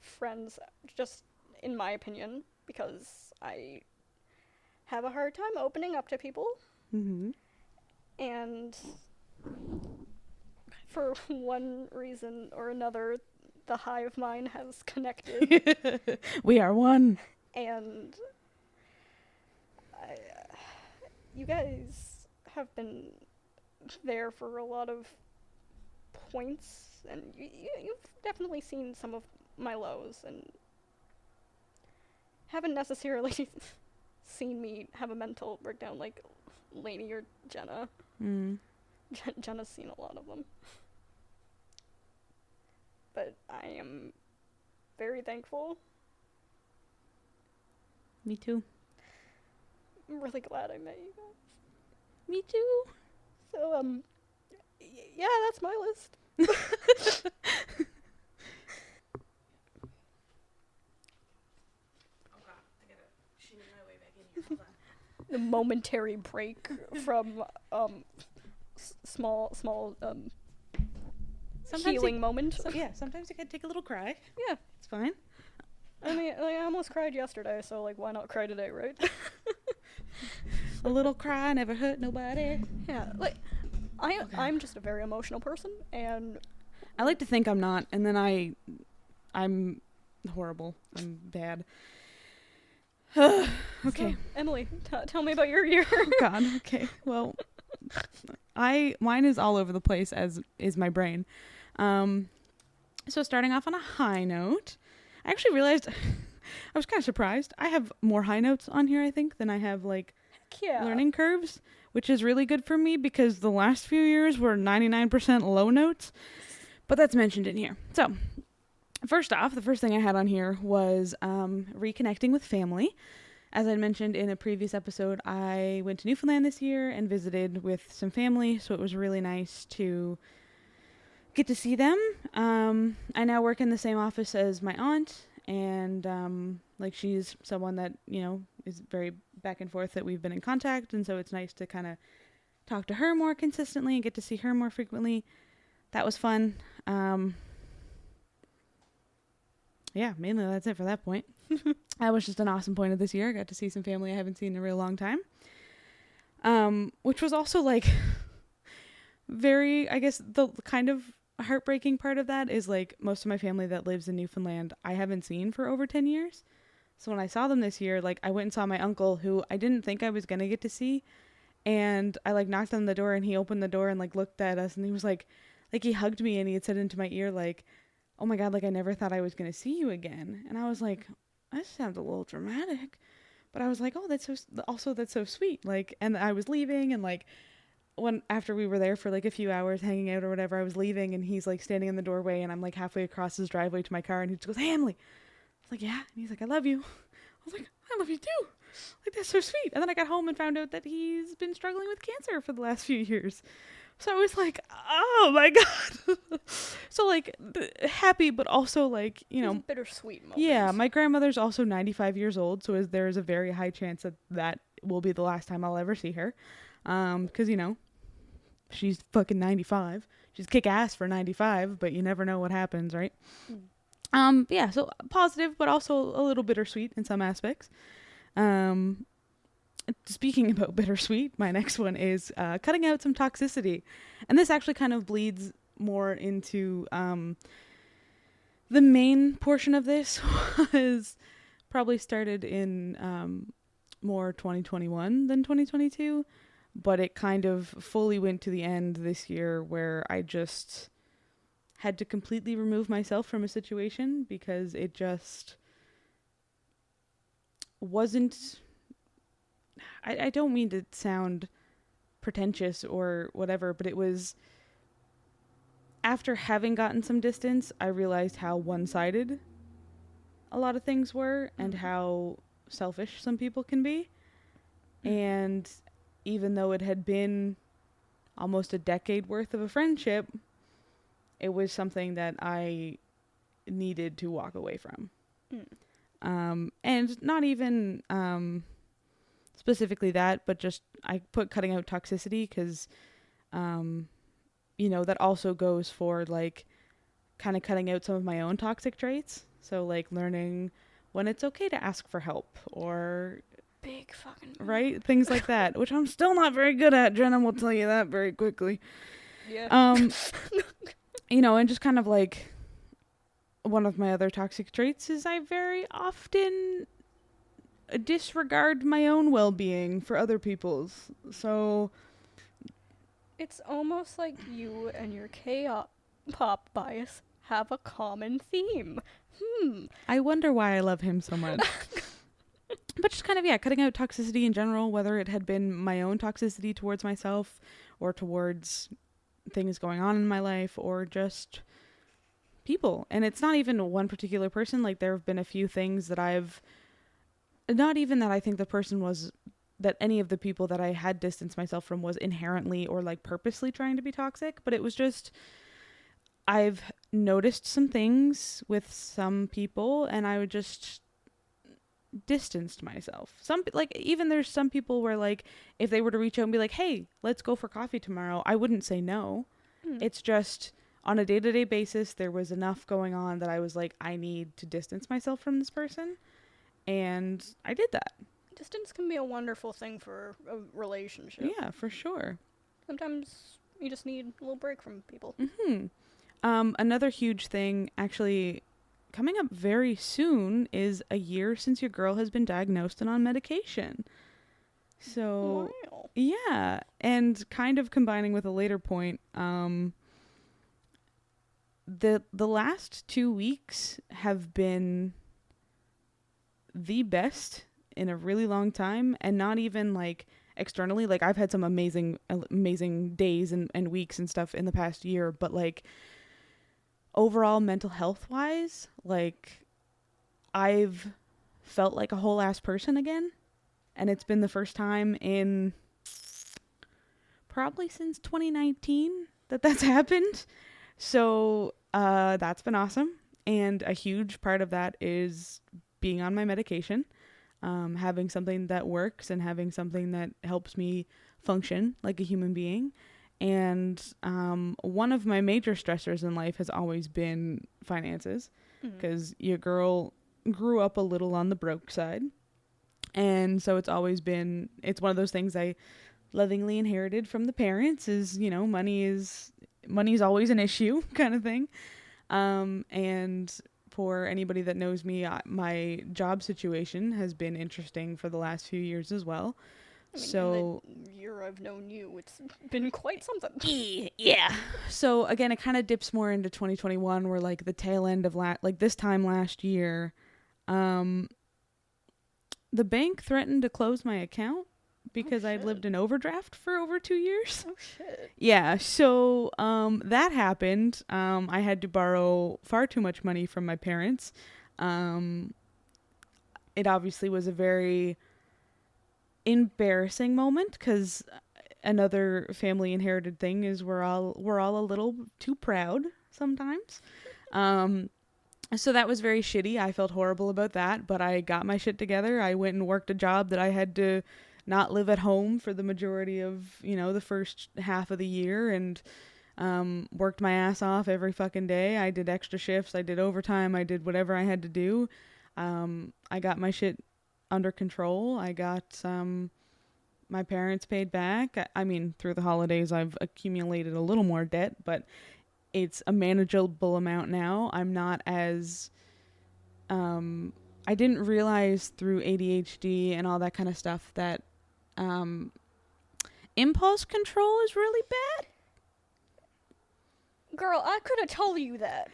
Speaker 1: friends, just in my opinion. because I have a hard time opening up to people,
Speaker 2: Mm-hmm.
Speaker 1: and for one reason or another, the hive mind has connected,
Speaker 2: We are one.
Speaker 1: and I, you guys have been there for a lot of points, and you've definitely seen some of my lows, and haven't necessarily seen me have a mental breakdown like Lainey or Jenna.
Speaker 2: Mm.
Speaker 1: Jenna's seen a lot of them. But I am very thankful.
Speaker 2: Me too.
Speaker 1: I'm really glad I met you guys.
Speaker 2: Me too.
Speaker 1: So, yeah, that's my list. The momentary break from, small, healing moment.
Speaker 2: Sometimes you can take a little cry.
Speaker 1: Yeah.
Speaker 2: It's fine.
Speaker 1: I mean, I almost cried yesterday, so, like, why not cry today, right?
Speaker 2: A little cry never hurt nobody.
Speaker 1: Yeah, like, I'm just a very emotional person, and
Speaker 2: I like to think I'm not, and then I'm horrible. I'm bad. Okay.
Speaker 1: So, Emily, tell me about your year.
Speaker 2: Oh God. Okay. Well, mine is all over the place, as is my brain. So starting off on a high note, I actually realized I was kind of surprised. I have more high notes on here, I think, than I have like
Speaker 1: Yeah.
Speaker 2: learning curves, which is really good for me because the last few years were 99% low notes, but that's mentioned in here. So first off, the first thing I had on here was reconnecting with family. As I mentioned in a previous episode, I went to Newfoundland this year and visited with some family, so it was really nice to get to see them. I now work in the same office as my aunt, and like she's someone that, you know, is very back and forth that we've been in contact, and so it's nice to kind of talk to her more consistently and get to see her more frequently. That was fun. Yeah, mainly that's it for that point. That was just an awesome point of this year. I got to see some family I haven't seen in a real long time. Which was also like very, I guess the kind of heartbreaking part of that is like most of my family that lives in Newfoundland I haven't seen for over 10 years. So when I saw them this year, like I went and saw my uncle who I didn't think I was going to get to see. And I like knocked on the door and he opened the door and like looked at us and he was like he hugged me and he had said into my ear like, "Oh my God, like I never thought I was going to see you again." And I was like, that sounds a little dramatic. But I was like, oh, that's so sweet. Like, and I was leaving and like after we were there for like a few hours hanging out or whatever, I was leaving and he's like standing in the doorway and I'm like halfway across his driveway to my car and he just goes, "Hey, Emily." I was like, "Yeah." And he's like, "I love you." I was like, "I love you too." Like, that's so sweet. And then I got home and found out that he's been struggling with cancer for the last few years. So I was like, oh my God. So like happy, but also like, you know,
Speaker 1: bittersweet moment.
Speaker 2: yeah, my grandmother's also 95 years old. So there is a very high chance that will be the last time I'll ever see her. 'Cause you know, she's fucking 95. She's kick ass for 95, but you never know what happens, right? Yeah, so positive, but also a little bittersweet in some aspects. Speaking about bittersweet, my next one is cutting out some toxicity. And this actually kind of bleeds more into the main portion of this was probably started in more 2021 than 2022, but it kind of fully went to the end this year where I just had to completely remove myself from a situation because it just wasn't... I don't mean to sound pretentious or whatever, but it was after having gotten some distance, I realized how one-sided a lot of things were and how selfish some people can be. And even though it had been almost a decade worth of a friendship, it was something that I needed to walk away from. And not even specifically that, but just I put cutting out toxicity because, you know, that also goes for like kind of cutting out some of my own toxic traits. So like learning when it's okay to ask for help, or
Speaker 1: Big fucking
Speaker 2: right, things like that, which I'm still not very good at. Jenna will tell you that very quickly.
Speaker 1: Yeah.
Speaker 2: You know, and just kind of like one of my other toxic traits is I very often disregard my own well-being for other people's. So
Speaker 1: It's almost like you and your K-pop bias have a common theme.
Speaker 2: I wonder why I love him so much. But just kind of, yeah, cutting out toxicity in general, whether it had been my own toxicity towards myself or towards things going on in my life or just people. And it's not even one particular person. Like, there have been a few things that I've, not even that I think the person was, that any of the people that I had distanced myself from was inherently or like purposely trying to be toxic, but it was just, I've noticed some things with some people and I would just distanced myself. Some, like, even there's some people where, like, if they were to reach out and be like, hey, let's go for coffee tomorrow, I wouldn't say no. It's just on a day-to-day basis there was enough going on that I was like, I need to distance myself from this person, and I did that.
Speaker 1: Distance can be a wonderful thing for a relationship.
Speaker 2: Yeah, for sure.
Speaker 1: Sometimes you just need a little break from people.
Speaker 2: Another huge thing, actually, coming up very soon is a year since your girl has been diagnosed and on medication. So,
Speaker 1: Wow.
Speaker 2: yeah. And kind of combining with a later point, the last 2 weeks have been the best in a really long time, and not even like externally. Like, I've had some amazing days and weeks and stuff in the past year, but like overall mental health wise, like, I've felt like a whole ass person again, and it's been the first time in probably since 2019 that's happened. So that's been awesome, and a huge part of that is being on my medication, having something that works and having something that helps me function like a human being. And one of my major stressors in life has always been finances, because your girl grew up a little on the broke side. And so it's always been, it's one of those things I lovingly inherited from the parents is, you know, money's always an issue kind of thing. And for anybody that knows me, my job situation has been interesting for the last few years as well.
Speaker 1: I mean,
Speaker 2: So
Speaker 1: in the year I've known you, it's been quite something.
Speaker 2: yeah. So again, it kind of dips more into 2021, where like the tail end of like this time last year, the bank threatened to close my account because I'd lived in overdraft for over 2 years.
Speaker 1: Oh shit.
Speaker 2: Yeah. So that happened. I had to borrow far too much money from my parents. It obviously was a very embarrassing moment, because another family inherited thing is we're all a little too proud sometimes. So that was very shitty. I felt horrible about that, but I got my shit together. I went and worked a job that I had to not live at home for the majority of, you know, the first half of the year, and worked my ass off every fucking day. I did extra shifts, I did overtime, I did whatever I had to do. I got my shit under control. I got my parents paid back. I mean, through the holidays I've accumulated a little more debt, but it's a manageable amount now. I'm not as I didn't realize through ADHD and all that kind of stuff that impulse control is really bad.
Speaker 1: Girl, I could have told you that.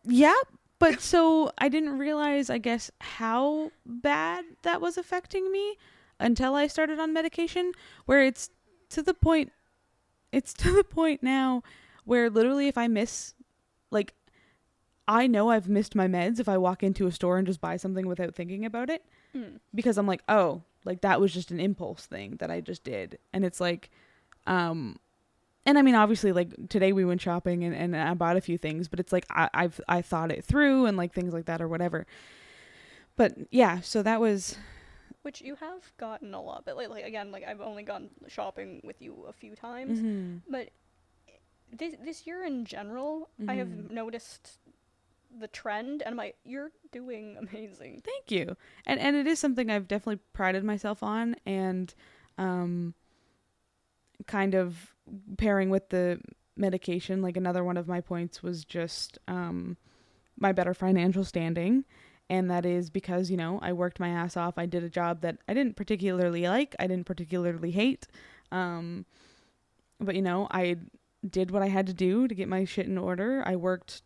Speaker 2: Yeah, but so I didn't realize, I guess, how bad that was affecting me until I started on medication, where it's to the point now where literally if I miss, like, I know I've missed my meds if I walk into a store and just buy something without thinking about it, because I'm like, oh, like that was just an impulse thing that I just did. And it's like, and I mean, obviously, like today we went shopping and I bought a few things, but it's like, I thought it through and like things like that or whatever. But yeah, so that was,
Speaker 1: Which you have gotten a lot, but like again, like I've only gone shopping with you a few times, but this year in general, I have noticed the trend, and I'm like, you're doing amazing.
Speaker 2: Thank you. And it is something I've definitely prided myself on, and kind of pairing with the medication, like another one of my points was just my better financial standing. And that is because, you know, I worked my ass off. I did a job that I didn't particularly like. I didn't particularly hate. But, you know, I did what I had to do to get my shit in order. I worked,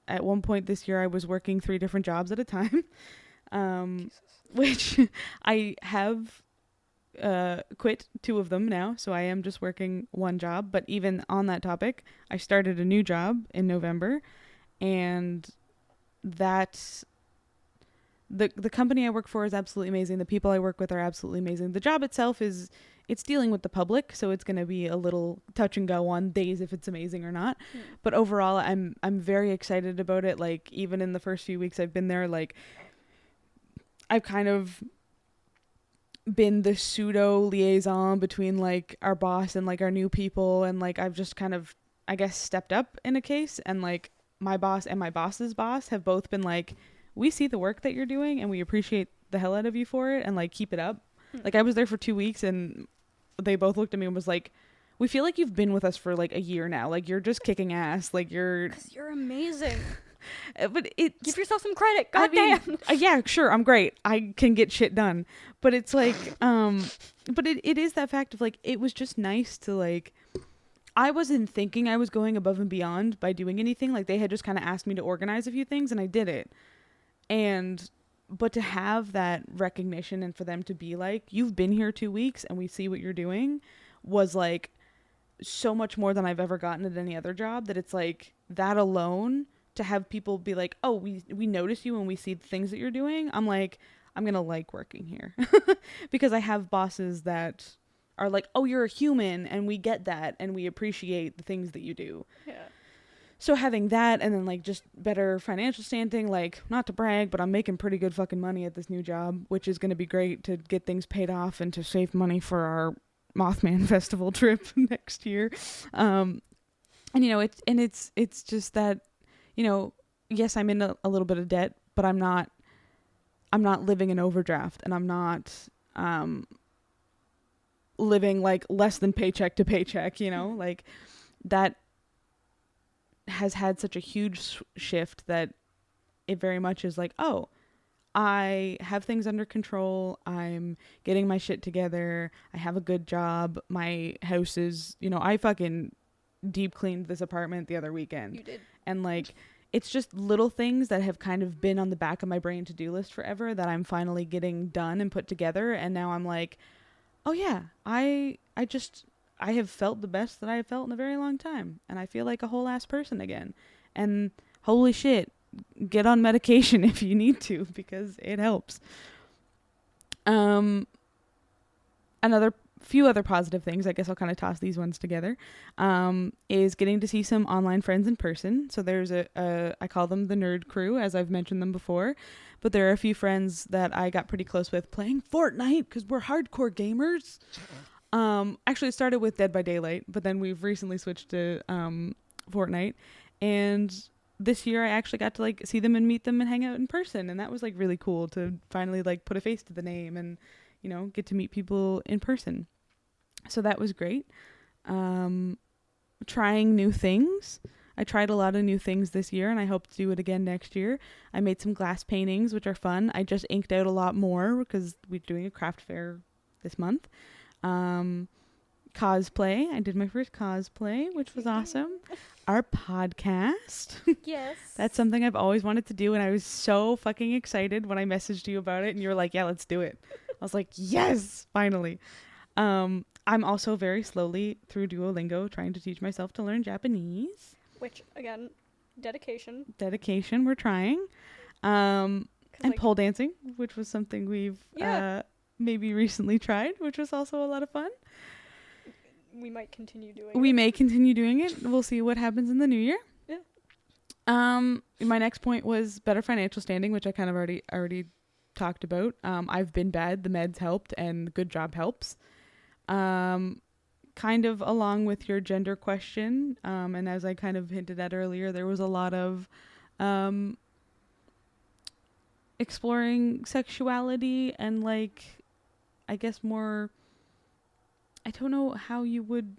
Speaker 2: at one point this year, I was working 3 different jobs at a time, which I have quit 2 of them now. So I am just working 1 job. But even on that topic, I started a new job in November, and that's the company I work for is absolutely amazing. The people I work with are absolutely amazing. The job itself it's dealing with the public, so it's going to be a little touch and go on days if it's amazing or not. But overall, I'm very excited about it. Like, even in the first few weeks I've been there, like, I've kind of been the pseudo liaison between like our boss and like our new people, and like I've just kind of, I guess, stepped up in a case, and like my boss and my boss's boss have both been like, we see the work that you're doing and we appreciate the hell out of you for it, and like, keep it up. Like, I was there for 2 weeks and they both looked at me and was like, we feel like you've been with us for like a year now. Like, you're just kicking ass. Like, you're...
Speaker 1: 'Cause you're amazing.
Speaker 2: But it...
Speaker 1: Give yourself some credit. God damn.
Speaker 2: Yeah, sure, I'm great. I can get shit done. But it's like, but it is that fact of like, it was just nice to like, I wasn't thinking I was going above and beyond by doing anything. Like, they had just kind of asked me to organize a few things and I did it. But to have that recognition and for them to be like, you've been here 2 weeks and we see what you're doing, was like so much more than I've ever gotten at any other job, that it's like, that alone, to have people be like, oh, we notice you and we see the things that you're doing. I'm like, I'm going to like working here because I have bosses that are like, oh, you're a human and we get that and we appreciate the things that you do.
Speaker 1: Yeah.
Speaker 2: So having that, and then like just better financial standing, like, not to brag, but I'm making pretty good fucking money at this new job, which is going to be great to get things paid off and to save money for our Mothman Festival trip next year. And you know, it's just that, you know, yes, I'm in a little bit of debt, but I'm not living in overdraft, and I'm not living like less than paycheck to paycheck, you know, like that has had such a huge shift that it very much is like, oh, I have things under control. I'm getting my shit together. I have a good job. My house is, you know, I fucking deep cleaned this apartment the other weekend.
Speaker 1: You did.
Speaker 2: And like, it's just little things that have kind of been on the back of my brain to-do list forever that I'm finally getting done and put together. And now I'm like, oh yeah, I have felt the best that I have felt in a very long time. And I feel like a whole ass person again. And holy shit, get on medication if you need to, because it helps. Another few other positive things, I guess I'll kind of toss these ones together, is getting to see some online friends in person. So there's I call them the nerd crew, as I've mentioned them before, but there are a few friends that I got pretty close with playing Fortnite because we're hardcore gamers. Actually it started with Dead by Daylight, but then we've recently switched to Fortnite, and this year I actually got to like see them and meet them and hang out in person, and that was like really cool to finally like put a face to the name and, you know, get to meet people in person. So that was great. Trying new things. I tried a lot of new things this year, and I hope to do it again next year. I made some glass paintings, which are fun. I just inked out a lot more because we're doing a craft fair this month. Cosplay. I did my first cosplay, which was awesome. Our podcast.
Speaker 3: Yes.
Speaker 2: That's something I've always wanted to do, and I was so fucking excited when I messaged you about it, and you were like, yeah, let's do it. I was like, yes, finally. I'm also very slowly through Duolingo trying to teach myself to learn Japanese.
Speaker 1: Which, again, dedication.
Speaker 2: Dedication, we're trying. And
Speaker 1: like,
Speaker 2: pole dancing, which was something we've maybe recently tried, which was also a lot of fun.
Speaker 1: We might continue doing
Speaker 2: We
Speaker 1: it.
Speaker 2: may continue doing it. We'll see what happens in the new year.
Speaker 1: Yeah.
Speaker 2: My next point was better financial standing, which I kind of already talked about. I've been bad. The meds helped, and good job helps. Kind of along with your gender question, and as I kind of hinted at earlier, there was a lot of exploring sexuality and like, I guess more, I don't know how you would.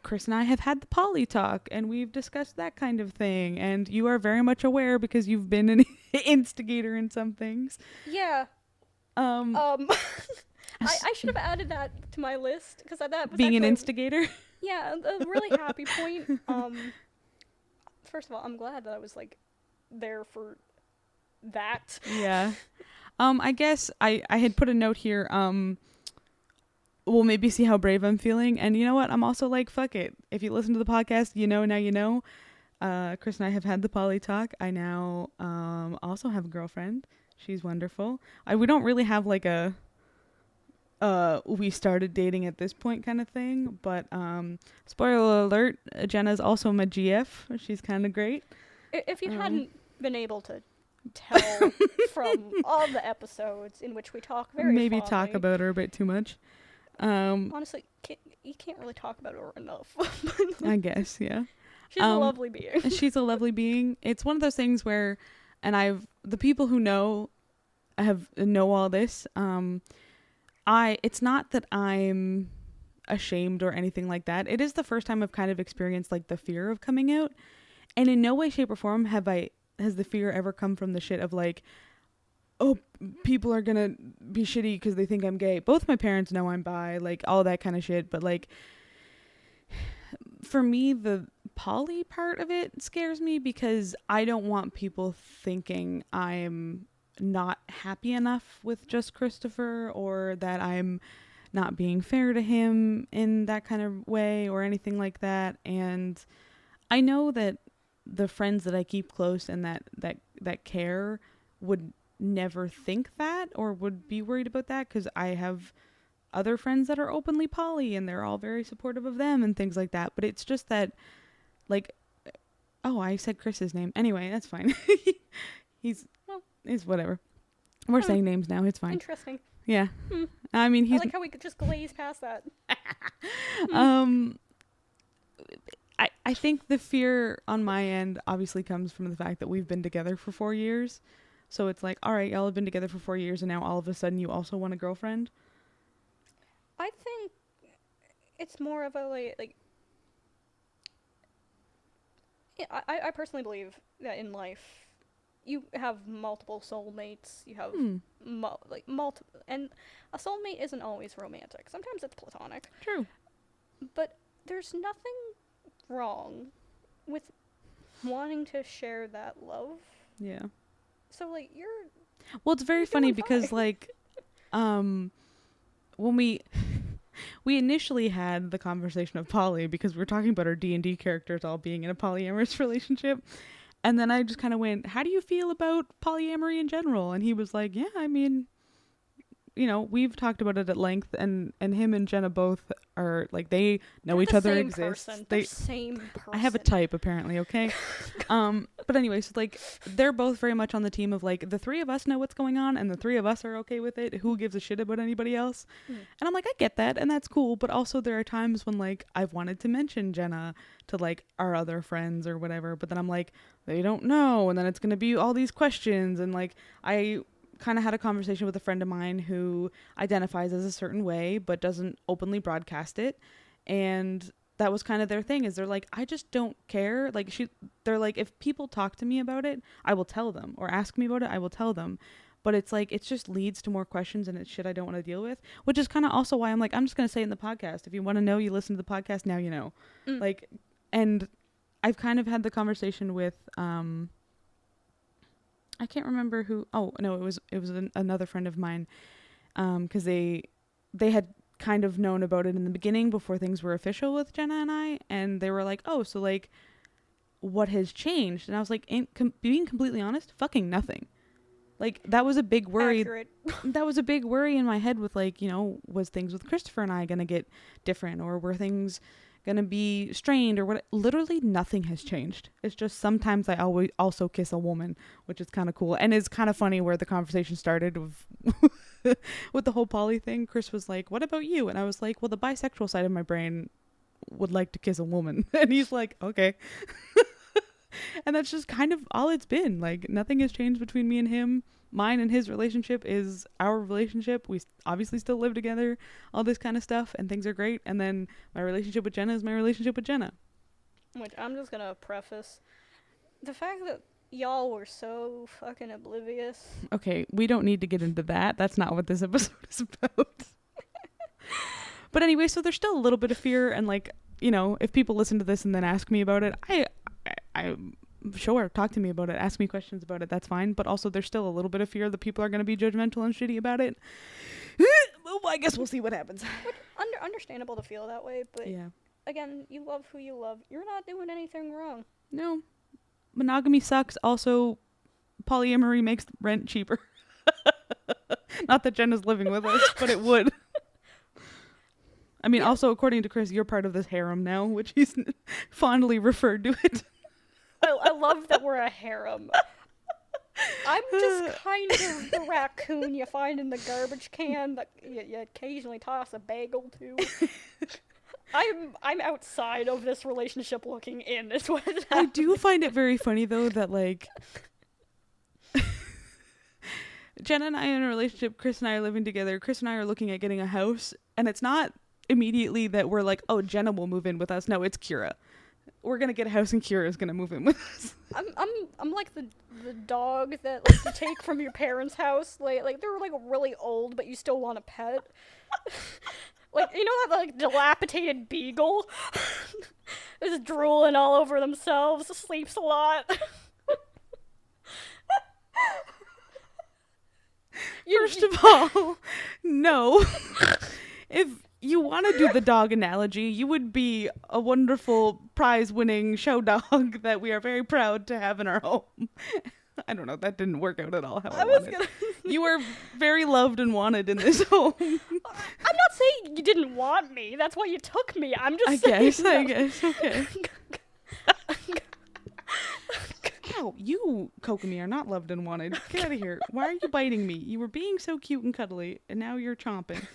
Speaker 2: Chris and I have had the poly talk and we've discussed that kind of thing, and you are very much aware because you've been an instigator in some things.
Speaker 1: Yeah. I should have added that to my list because that was
Speaker 2: being an
Speaker 1: actually,
Speaker 2: instigator.
Speaker 1: yeah, a really happy point. First of all, I'm glad that I was like there for that.
Speaker 2: Yeah. I guess I had put a note here. We'll maybe see how brave I'm feeling. And you know what? I'm also like, fuck it. If you listen to the podcast, you know, now you know. Chris and I have had the poly talk. I now also have a girlfriend. She's wonderful. We don't really have like a we started dating at this point kind of thing, but spoiler alert, Jenna's also my GF. She's kind of great.
Speaker 1: If you hadn't been able to tell from all the episodes in which we talk very
Speaker 2: maybe
Speaker 1: fondly,
Speaker 2: talk about her a bit too much.
Speaker 1: honestly, you can't really talk about her enough.
Speaker 2: I guess, yeah.
Speaker 1: She's a lovely being.
Speaker 2: She's a lovely being. It's one of those things where, and the people who know all this. It's not that I'm ashamed or anything like that. It is the first time I've kind of experienced like the fear of coming out, and in no way, shape, or form has the fear ever come from the shit of like, oh, people are gonna be shitty because they think I'm gay. Both my parents know I'm bi, like all that kind of shit. But like, for me, the poly part of it scares me because I don't want people thinking I'm not happy enough with just Christopher, or that I'm not being fair to him in that kind of way or anything like that. And I know that the friends that I keep close and that care would never think that or would be worried about that, because I have other friends that are openly poly and they're all very supportive of them and things like that. But it's just that, like, oh, I said Chris's name. Anyway, that's fine. It's whatever. We're saying names now. It's fine.
Speaker 1: Interesting.
Speaker 2: Yeah. I mean,
Speaker 1: I like how we could just glaze past that.
Speaker 2: I think the fear on my end obviously comes from the fact that we've been together for 4 years. So it's like, all right, y'all have been together for 4 years and now all of a sudden you also want a girlfriend.
Speaker 1: I think it's more of a like yeah, I personally believe that in life you have multiple soulmates. You have multiple, and a soulmate isn't always romantic. Sometimes it's platonic.
Speaker 2: True.
Speaker 1: But there's nothing wrong with wanting to share that love.
Speaker 2: Yeah.
Speaker 1: So like
Speaker 2: well, it's very funny because like when we initially had the conversation of poly, because we were talking about our D&D characters all being in a polyamorous relationship. And then I just kind of went, how do you feel about polyamory in general? And he was like, yeah, I mean, you know, we've talked about it at length, and him and Jenna both are like, they know each other exists.
Speaker 1: They're the same person.
Speaker 2: I have a type apparently, okay? But anyway, so like they're both very much on the team of like, the three of us know what's going on and the three of us are okay with it. Who gives a shit about anybody else? And I'm like, I get that and that's cool, but also there are times when like I've wanted to mention Jenna to like our other friends or whatever, but then I'm like, they don't know, and then it's gonna be all these questions. And like I kind of had a conversation with a friend of mine who identifies as a certain way but doesn't openly broadcast it, and that was kind of their thing, is they're like, I just don't care. Like they're like, if people talk to me about it, I will tell them, or ask me about it, I will tell them. But it's like, it just leads to more questions and it's shit I don't want to deal with, which is kind of also why I'm like, I'm just going to say it in the podcast. If you want to know, you listen to the podcast, now you know. Like, and I've kind of had the conversation with, I can't remember who, oh no, it was another friend of mine. 'Cause they had kind of known about it in the beginning before things were official with Jenna and I, and they were like, oh, so like what has changed? And I was like, being completely honest, fucking nothing. Like that was a big worry.
Speaker 1: Accurate.
Speaker 2: That was a big worry in my head with like, you know, was things with Christopher and I going to get different, or were things going to be strained, or what? Literally nothing has changed. It's just sometimes I always also kiss a woman, which is kind of cool. And it's kind of funny where the conversation started with the whole poly thing. Chris was like, what about you? And I was like, well, the bisexual side of my brain would like to kiss a woman. And he's like, okay. And that's just kind of all it's been. Like, nothing has changed between me and him. Mine and his relationship is our relationship. We obviously still live together, all this kind of stuff, and things are great. And then my relationship with Jenna is my relationship with Jenna.
Speaker 1: Which I'm just gonna preface. The fact that y'all were so fucking oblivious.
Speaker 2: Okay, we don't need to get into that. That's not what this episode is about. But anyway, so there's still a little bit of fear, and like, you know, if people listen to this and then ask me about it, I'm sure, talk to me about it, ask me questions about it, that's fine. But also there's still a little bit of fear that people are going to be judgmental and shitty about it. Well, I guess we'll see what happens.
Speaker 1: Which, understandable to feel that way, but
Speaker 2: Yeah.
Speaker 1: again, you love who you love. You're not doing anything wrong.
Speaker 2: No. Monogamy sucks. Also, polyamory makes rent cheaper. Not that Jenna's living with us, but it would. I mean, also, according to Chris, you're part of this harem now, which he's fondly referred to it.
Speaker 1: I love that we're a harem. I'm just kind of the raccoon you find in the garbage can that you occasionally toss a bagel to. I'm outside of this relationship looking in, is what it
Speaker 2: I do find it very funny, though, that, like, Jenna and I are in a relationship, Chris and I are living together, Chris and I are looking at getting a house, and it's not immediately that we're like, oh, Jenna will move in with us. No, it's Kira. We're gonna get a house and Kira's gonna move in with us.
Speaker 1: I'm like the dog that like you take from your parents' house. Like they're like really old, but you still want a pet. Like, you know that like dilapidated beagle? Is drooling all over themselves, sleeps a lot.
Speaker 2: First of all, no. If you want to do the dog analogy, you would be a wonderful prize-winning show dog that we are very proud to have in our home. I don't know, that didn't work out at all how I wanted. You were very loved and wanted in this home.
Speaker 1: I'm not saying you didn't want me. That's why you took me. I'm just saying.
Speaker 2: I guess, okay. Ow, you, Kokomi, are not loved and wanted. Get out of here. Why are you biting me? You were being so cute and cuddly, and now you're chomping.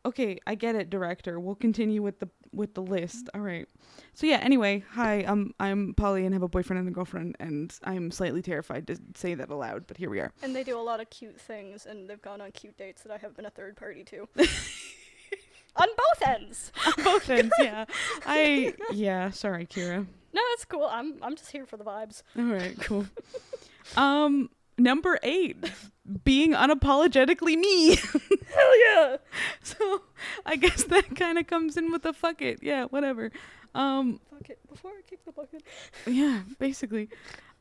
Speaker 2: Okay, I get it, director. We'll continue with the list. All right. So yeah, anyway, hi, I'm Polly and have a boyfriend and a girlfriend, and I'm slightly terrified to say that aloud, but here we are.
Speaker 1: And they do a lot of cute things, and they've gone on cute dates that I have been a third party to. On both ends.
Speaker 2: On both ends, yeah. Sorry, Kira.
Speaker 1: No, that's cool. I'm just here for the vibes.
Speaker 2: All right, cool. Number 8, being unapologetically me.
Speaker 1: Hell yeah.
Speaker 2: So I guess that kind of comes in with the fuck it. Yeah, whatever.
Speaker 1: Fuck it. Before I kick the bucket.
Speaker 2: Yeah, basically.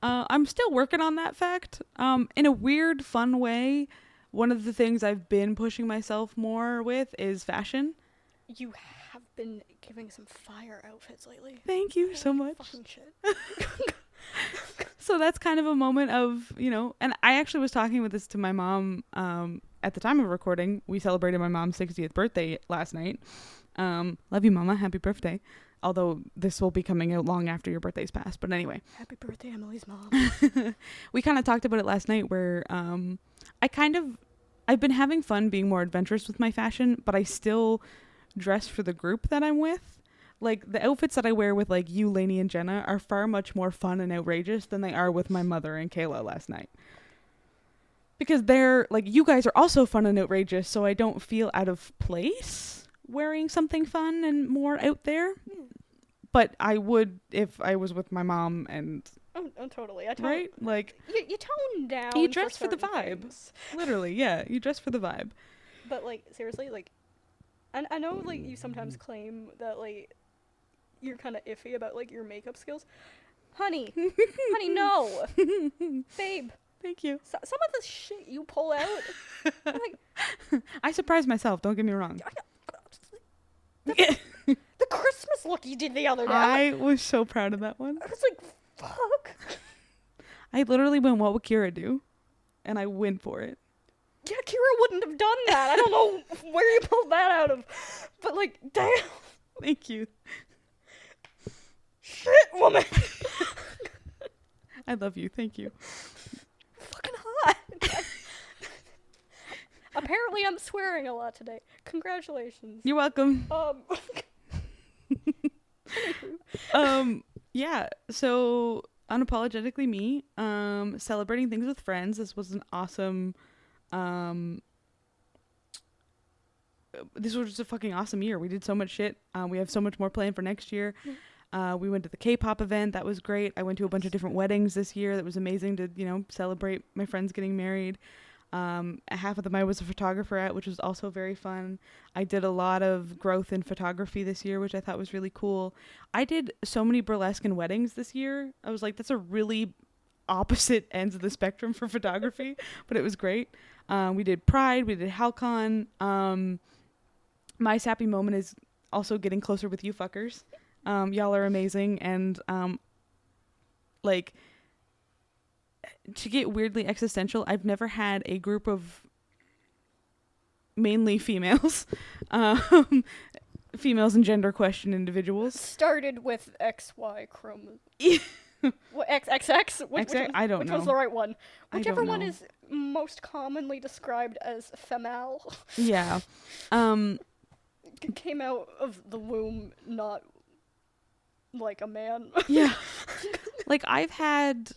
Speaker 2: I'm still working on that fact. In a weird, fun way, one of the things I've been pushing myself more with is fashion.
Speaker 1: You have been giving some fire outfits lately.
Speaker 2: Thank you so much.
Speaker 1: Fucking shit.
Speaker 2: So that's kind of a moment of, you know, and I actually was talking with this to my mom at the time of recording. We celebrated my mom's 60th birthday last night. Love you, Mama. Happy birthday. Although this will be coming out long after your birthday's passed. But anyway.
Speaker 1: Happy birthday, Emily's mom.
Speaker 2: We kind of talked about it last night where I've been having fun being more adventurous with my fashion, but I still dress for the group that I'm with. Like, the outfits that I wear with, like, you, Lainey, and Jenna are far much more fun and outrageous than they are with my mother and Kayla last night. Because they're, like, you guys are also fun and outrageous, so I don't feel out of place wearing something fun and more out there. But I would if I was with my mom and...
Speaker 1: Oh, totally.
Speaker 2: Right? Like...
Speaker 1: You tone down.
Speaker 2: You dress for the
Speaker 1: certain
Speaker 2: vibe.
Speaker 1: things.
Speaker 2: Literally, yeah. You dress for the vibe.
Speaker 1: But, like, seriously, like... And I know, like, you sometimes claim that, like... You're kind of iffy about, like, your makeup skills. Honey, no. Babe.
Speaker 2: Thank you.
Speaker 1: Some of the shit you pull out, like...
Speaker 2: I surprised myself, don't get me wrong.
Speaker 1: The Christmas look you did the other day.
Speaker 2: I was so proud of that one.
Speaker 1: I was like, fuck.
Speaker 2: I literally went, what would Kira do? And I went for it.
Speaker 1: Yeah, Kira wouldn't have done that. I don't know where you pulled that out of. But, like, damn.
Speaker 2: Thank you.
Speaker 1: Shit, woman.
Speaker 2: I love you. Thank you.
Speaker 1: Fucking hot. Apparently I'm swearing a lot today. Congratulations.
Speaker 2: You're welcome. Yeah, so unapologetically me, celebrating things with friends. This was an awesome, um, this was just a fucking awesome year. We did so much shit. We have so much more planned for next year. We went to the K-pop event. That was great. I went to a bunch of different weddings this year. That was amazing to, celebrate my friends getting married. Half of them I was a photographer at, which was also very fun. I did a lot of growth in photography this year, which I thought was really cool. I did so many burlesque and weddings this year. I was like, that's a really opposite ends of the spectrum for photography, but it was great. We did Pride, we did HalCon. My sappy moment is also getting closer with you fuckers. Y'all are amazing, and like, to get weirdly existential, I've never had a group of mainly females, females and gender question individuals.
Speaker 1: Started with XY chromosome. What, XXX? Which one?
Speaker 2: I don't
Speaker 1: Which
Speaker 2: know.
Speaker 1: one's the right one?
Speaker 2: I
Speaker 1: Whichever
Speaker 2: don't
Speaker 1: one
Speaker 2: know.
Speaker 1: is most commonly described as female.
Speaker 2: Yeah.
Speaker 1: Came out of the womb not like a man.
Speaker 2: Yeah. Like, I've had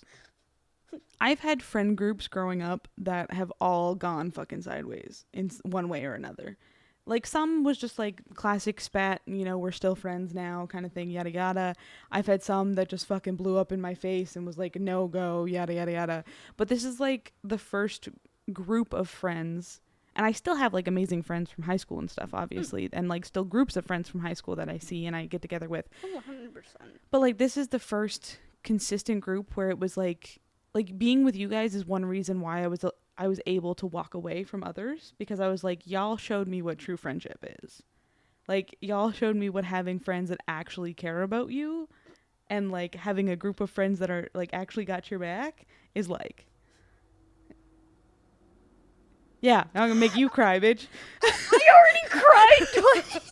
Speaker 2: friend groups growing up that have all gone fucking sideways in one way or another. Like, some was just like classic spat, we're still friends now kind of thing, yada yada. I've had some that just fucking blew up in my face and was like, no go, yada yada yada. But this is like the first group of friends, and I still have like amazing friends from high school and stuff, obviously, and like still groups of friends from high school that I see and I get together with.
Speaker 1: 100%.
Speaker 2: But like, this is the first consistent group where it was like being with you guys is one reason why I was able to walk away from others, because I was like, y'all showed me what true friendship is. Like, y'all showed me what having friends that actually care about you and like having a group of friends that are like actually got your back is like. Yeah, I'm gonna make you cry, bitch.
Speaker 1: I already cried twice.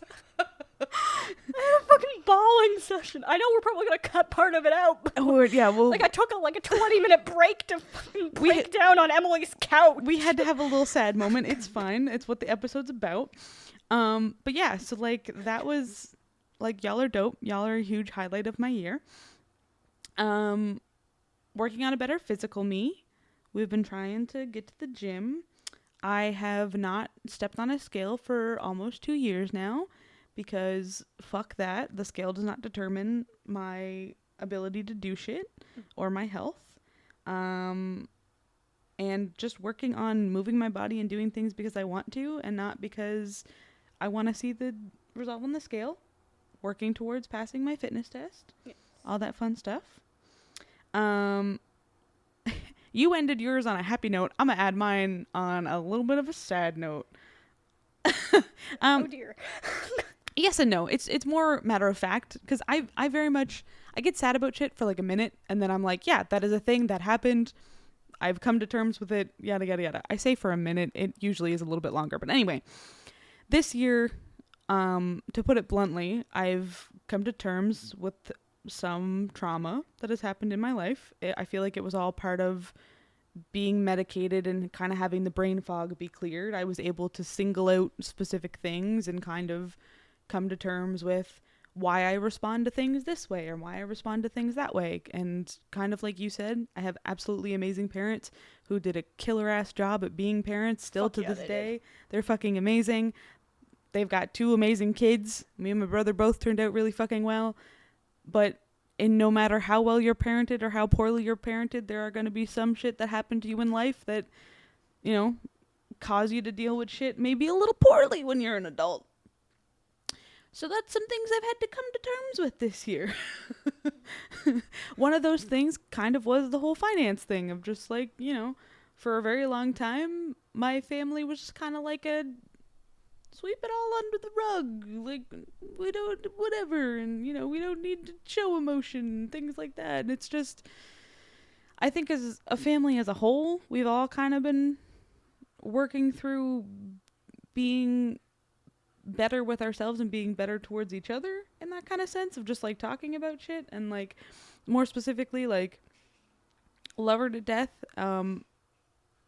Speaker 1: I had a fucking bawling session. I know we're probably gonna cut part of it out. But
Speaker 2: Oh, yeah, well,
Speaker 1: like, I took a 20-minute break to fucking break down on Emily's couch.
Speaker 2: we had to have a little sad moment. It's fine. It's what the episode's about. But yeah, so like, that was like, y'all are dope. Y'all are a huge highlight of my year. Working on a better physical me. We've been trying to get to the gym. I have not stepped on a scale for almost 2 years now, because fuck that. The scale does not determine my ability to do shit or my health. And just working on moving my body and doing things because I want to and not because I want to see the result on the scale. Working towards passing my fitness test.
Speaker 1: Yes.
Speaker 2: All that fun stuff. You ended yours on a happy note. I'm going to add mine on a little bit of a sad note.
Speaker 1: Oh dear.
Speaker 2: Yes and no. It's more matter of fact, because I very much, I get sad about shit for like a minute, and then I'm like, yeah, that is a thing that happened. I've come to terms with it, yada yada yada. I say for a minute. It usually is a little bit longer, but anyway, this year, to put it bluntly, I've come to terms with some trauma that has happened in my life. I feel like it was all part of being medicated and kind of having the brain fog be cleared. I was able to single out specific things and kind of come to terms with why I respond to things this way or why I respond to things that way. And kind of like you said, I have absolutely amazing parents who did a killer ass job at being parents still
Speaker 1: Fuck
Speaker 2: to
Speaker 1: yeah,
Speaker 2: this
Speaker 1: they
Speaker 2: day.
Speaker 1: did.
Speaker 2: They're fucking amazing. They've got 2 amazing kids. Me and my brother both turned out really fucking well. But no matter how well you're parented or how poorly you're parented, there are going to be some shit that happened to you in life that, cause you to deal with shit maybe a little poorly when you're an adult. So that's some things I've had to come to terms with this year. One of those things kind of was the whole finance thing of just like, for a very long time, my family was just kind of like a sweep it all under the rug. Like, we don't, whatever. And, we don't need to show emotion, things like that. And it's just, I think as a family as a whole, we've all kind of been working through being better with ourselves and being better towards each other in that kind of sense of just like talking about shit and like more specifically like love her to death.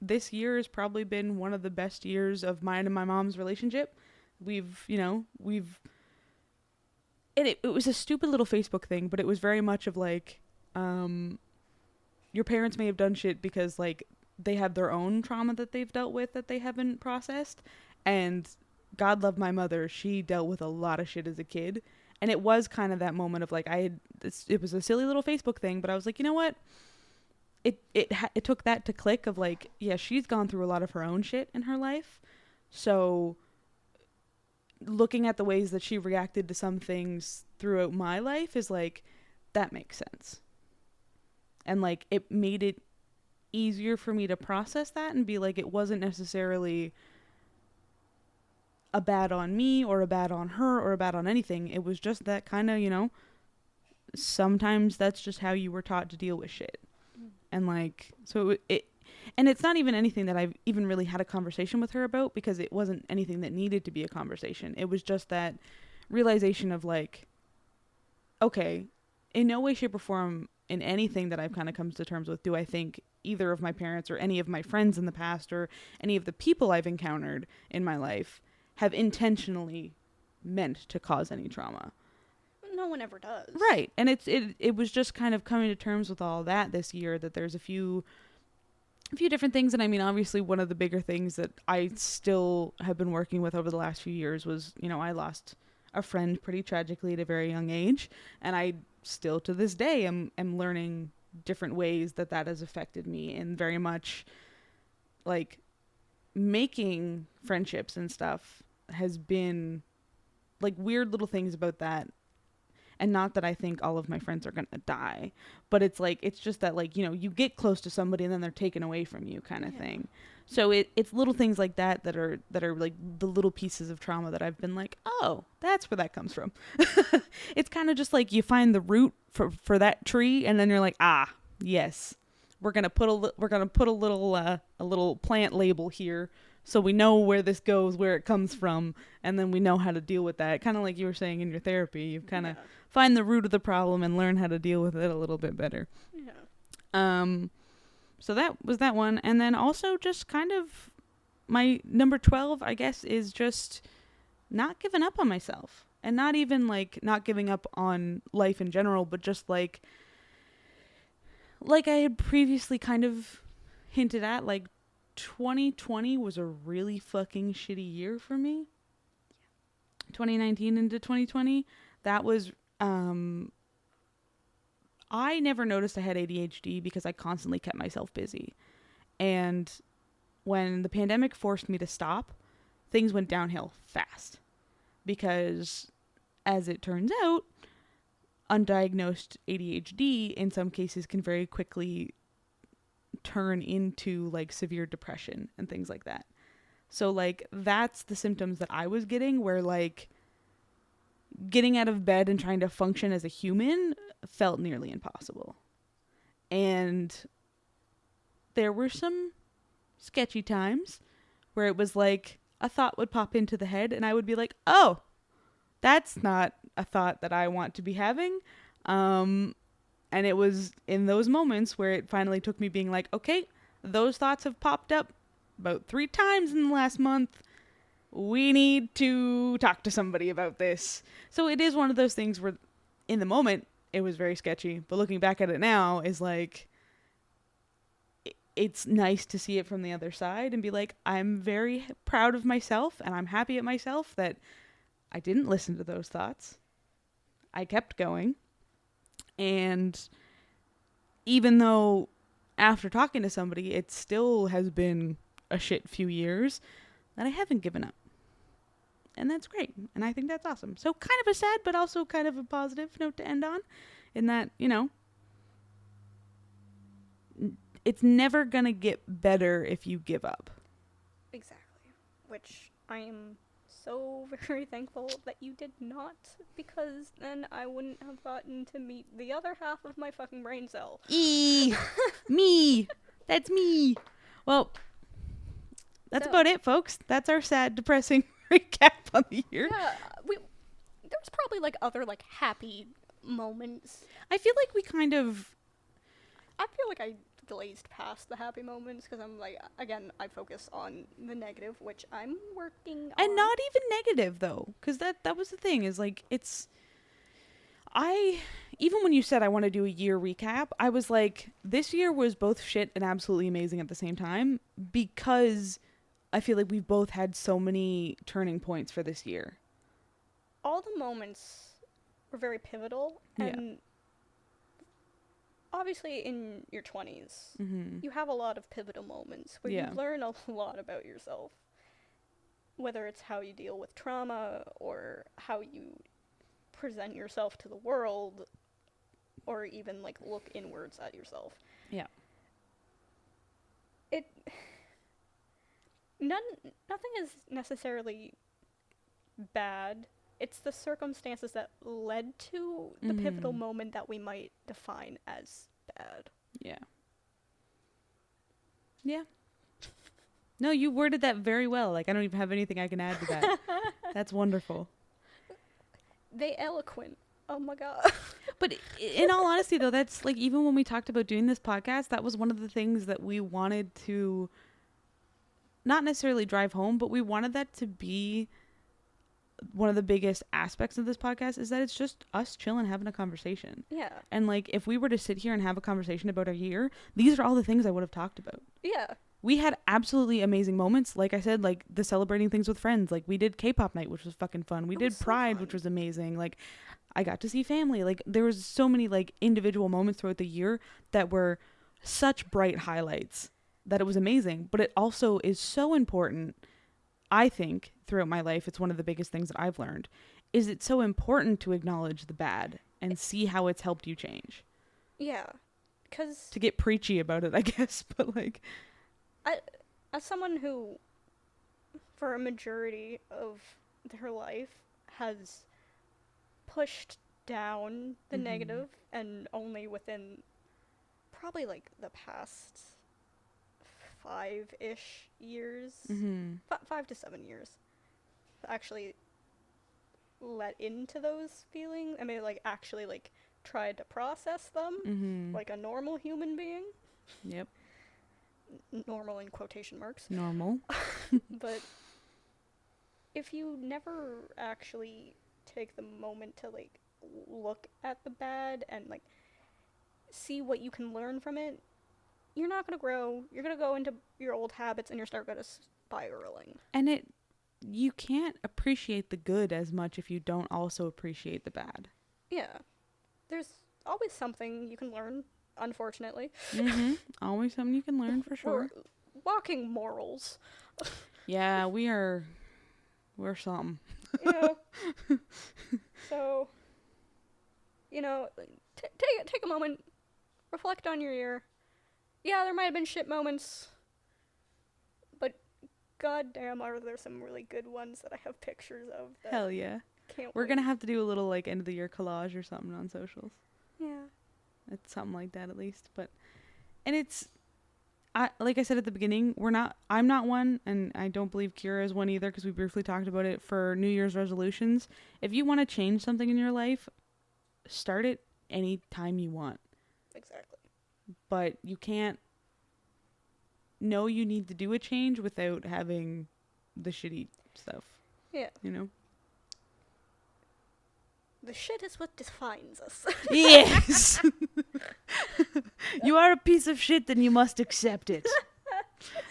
Speaker 2: This year has probably been one of the best years of mine and my mom's relationship. We've and it was a stupid little Facebook thing, but it was very much of like, your parents may have done shit because like they have their own trauma that they've dealt with that they haven't processed. And God love my mother, she dealt with a lot of shit as a kid. And it was kind of that moment of like, it was a silly little Facebook thing, but I was like, you know what? It took that to click of like, yeah, she's gone through a lot of her own shit in her life. So looking at the ways that she reacted to some things throughout my life is like, that makes sense. And like, it made it easier for me to process that and be like, it wasn't necessarily a bad on me or a bad on her or a bad on anything. It was just that kind of, you know, sometimes that's just how you were taught to deal with shit. And like, so and it's not even anything that I've even really had a conversation with her about, because it wasn't anything that needed to be a conversation. It was just that realization of like, okay, in no way, shape, or form in anything that I've kind of come to terms with do I think either of my parents or any of my friends in the past or any of the people I've encountered in my life have intentionally meant to cause any trauma.
Speaker 1: No one ever does.
Speaker 2: Right. And it was just kind of coming to terms with all that this year, that there's a few different things. And I mean, obviously one of the bigger things that I still have been working with over the last few years was, you know, I lost a friend pretty tragically at a very young age. And I still to this day am learning different ways that has affected me, and very much like making friendships and stuff has been like weird little things about that. And not that I think all of my friends are going to die, but it's like, it's just that like, you know, you get close to somebody and then they're taken away from you kind of thing. So it's little things like that are like the little pieces of trauma that I've been like, oh, that's where that comes from. It's kind of just like you find the root for that tree, and then you're like, ah, yes, we're going to put a little plant label here, so we know where this goes, where it comes from, and then we know how to deal with that. Kind of like you were saying in your therapy, you kind of find the root of the problem and learn how to deal with it a little bit better. Yeah. So that was that one. And then also just kind of my number 12, I guess, is just not giving up on myself. And not even like not giving up on life in general, but just like I had previously kind of hinted at, like 2020 was a really fucking shitty year for me. 2019 into 2020, that was I never noticed I had ADHD because I constantly kept myself busy. And when the pandemic forced me to stop, things went downhill fast. Because, as it turns out, undiagnosed ADHD in some cases can very quickly turn into like severe depression and things like that. So like that's the symptoms that I was getting, where like getting out of bed and trying to function as a human felt nearly impossible. And there were some sketchy times where it was like a thought would pop into the head and I would be like, oh, that's not a thought that I want to be having. And it was in those moments where it finally took me being like, okay, those thoughts have popped up about 3 times in the last month. We need to talk to somebody about this. So it is one of those things where in the moment it was very sketchy, but looking back at it now is like, it's nice to see it from the other side and be like, I'm very proud of myself and I'm happy at myself that I didn't listen to those thoughts. I kept going. And even though after talking to somebody, it still has been a shit few years, that I haven't given up. And that's great. And I think that's awesome. So kind of a sad, but also kind of a positive note to end on, in that, you know, it's never going to get better if you give up.
Speaker 1: Exactly. Which I am so very thankful that you did not, because then I wouldn't have gotten to meet the other half of my fucking brain cell.
Speaker 2: Me. That's me. Well, that's about it, folks. That's our sad, depressing recap on the year.
Speaker 1: Yeah, there's probably like other like happy moments.
Speaker 2: I feel like we kind of...
Speaker 1: I feel like I glazed past the happy moments because I'm like, again, I focus on the negative, which I'm working on.
Speaker 2: And not even negative, though, because that was the thing, is like, it's... Even when you said I want to do a year recap, I was like, this year was both shit and absolutely amazing at the same time, because I feel like we've both had so many turning points for this year.
Speaker 1: All the moments were very pivotal, and obviously in your 20s, you have a lot of pivotal moments where you learn a lot about yourself, whether it's how you deal with trauma or how you present yourself to the world, or even like look inwards at yourself.
Speaker 2: Yeah.
Speaker 1: Nothing is necessarily bad. It's the circumstances that led to the pivotal moment that we might define as bad.
Speaker 2: Yeah. Yeah. No, you worded that very well. Like, I don't even have anything I can add to that. That's wonderful.
Speaker 1: They eloquent. Oh my god.
Speaker 2: But in all honesty, though, that's like, even when we talked about doing this podcast, that was one of the things that we wanted to not necessarily drive home, but we wanted that to be one of the biggest aspects of this podcast, is that it's just us chilling, having a conversation.
Speaker 1: Yeah.
Speaker 2: And like, if we were to sit here and have a conversation about our year, these are all the things I would have talked about.
Speaker 1: Yeah.
Speaker 2: We had absolutely amazing moments. Like I said, like the celebrating things with friends. Like we did K-pop night, which was fucking fun. We did Pride, which was amazing. Like I got to see family. Like there was so many like individual moments throughout the year that were such bright highlights that it was amazing. But it also is so important, I think, throughout my life. It's one of the biggest things that I've learned, is it's so important to acknowledge the bad and see how it's helped you change.
Speaker 1: Yeah. 'Cause
Speaker 2: to get preachy about it, I guess, but like,
Speaker 1: as someone who, for a majority of their life, has pushed down the negative, and only within probably like the past 5-ish years, 5 to 7 years, actually let into those feelings. I mean, like actually like tried to process them like a normal human being.
Speaker 2: Yep.
Speaker 1: Normal in quotation marks.
Speaker 2: Normal.
Speaker 1: But if you never actually take the moment to like look at the bad and like see what you can learn from it, you're not going to grow. You're going to go into your old habits and you're start going to spiraling.
Speaker 2: And you can't appreciate the good as much if you don't also appreciate the bad.
Speaker 1: Yeah. There's always something you can learn, unfortunately.
Speaker 2: Always something you can learn, for sure.
Speaker 1: We're walking morals.
Speaker 2: Yeah, we're something.
Speaker 1: So, take a moment, reflect on your year. Yeah, there might have been shit moments, but goddamn, are there some really good ones that I have pictures of.
Speaker 2: Hell yeah. We're going to have to do a little like end of the year collage or something on socials.
Speaker 1: Yeah.
Speaker 2: It's something like that at least. And it's, like I said at the beginning, I'm not one, and I don't believe Kira is one either, because we briefly talked about it for New Year's resolutions. If you want to change something in your life, start it any time you want.
Speaker 1: Exactly.
Speaker 2: But you can't know you need to do a change without having the shitty stuff.
Speaker 1: Yeah.
Speaker 2: You know?
Speaker 1: The shit is what defines us.
Speaker 2: Yes! You are a piece of shit, then you must accept it.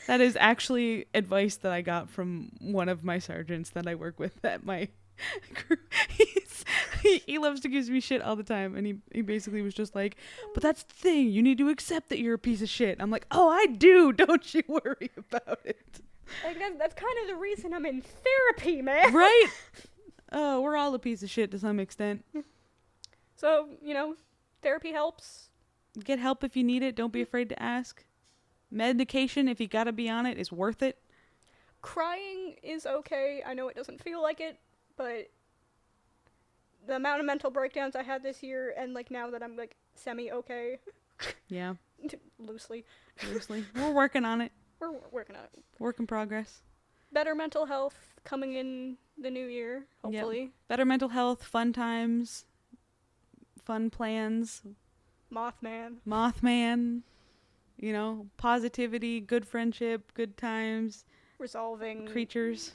Speaker 2: That is actually advice that I got from one of my sergeants that I work with at my crew. He loves to give me shit all the time, and he basically was just like, but that's the thing, you need to accept that you're a piece of shit. I'm like, oh, I do, don't you worry about it.
Speaker 1: Like, that's kind of the reason I'm in therapy, man.
Speaker 2: Right? Oh, we're all a piece of shit to some extent.
Speaker 1: So, therapy helps.
Speaker 2: Get help if you need it. Don't be afraid to ask. Medication, if you gotta be on it, is worth it.
Speaker 1: Crying is okay. I know it doesn't feel like it, but the amount of mental breakdowns I had this year, and like now that I'm like semi-okay.
Speaker 2: Yeah.
Speaker 1: Loosely.
Speaker 2: We're working on it.
Speaker 1: We're working on it.
Speaker 2: Work in progress.
Speaker 1: Better mental health coming in the new year, hopefully.
Speaker 2: Yep. Better mental health, fun times, fun plans. Mothman. Positivity, good friendship, good times.
Speaker 1: Resolving.
Speaker 2: Creatures.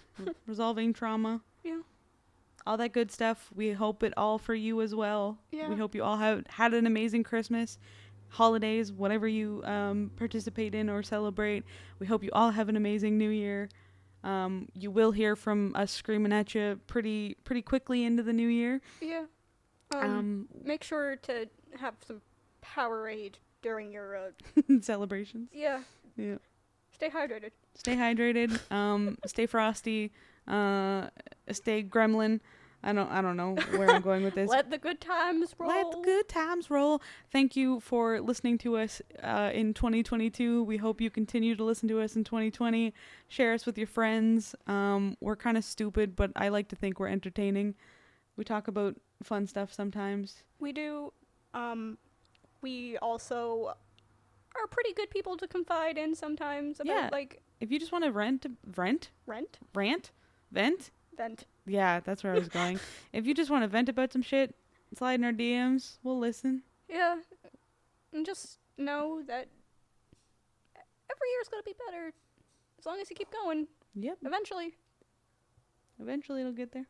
Speaker 2: Resolving trauma.
Speaker 1: Yeah.
Speaker 2: all that good stuff. We hope it all for you as well.
Speaker 1: Yeah.
Speaker 2: We hope you all have had an amazing Christmas, holidays, whatever you participate in or celebrate. We hope you all have an amazing New Year. You will hear from us screaming at you pretty quickly into the new year.
Speaker 1: Yeah. Make sure to have some Powerade during your
Speaker 2: celebrations.
Speaker 1: Yeah.
Speaker 2: Yeah.
Speaker 1: Stay hydrated.
Speaker 2: Stay hydrated. Stay frosty. Stay gremlin. I don't know where I'm going with this.
Speaker 1: Let the good times roll.
Speaker 2: Let the good times roll. Thank you for listening to us in 2022. We hope you continue to listen to us in 2020. Share us with your friends. We're kind of stupid, but I like to think we're entertaining. We talk about fun stuff sometimes.
Speaker 1: We do. We also are pretty good people to confide in sometimes about, like...
Speaker 2: If you just want to vent?
Speaker 1: Vent.
Speaker 2: Yeah, that's where I was going. If you just want to vent about some shit, slide in our DMs. We'll listen.
Speaker 1: Yeah. And just know that every year's going to be better as long as you keep going.
Speaker 2: Yep.
Speaker 1: Eventually
Speaker 2: It'll get there.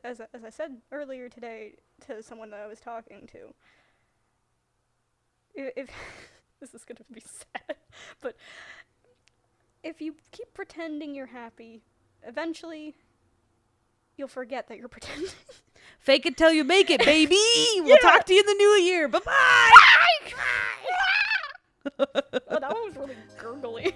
Speaker 1: As I said earlier today to someone that I was talking to, if this is going to be sad, but if you keep pretending you're happy, eventually you'll forget that you're pretending.
Speaker 2: Fake it till you make it, baby. We'll talk to you in the new year. Bye-bye.
Speaker 1: Oh, that one was really gurgly.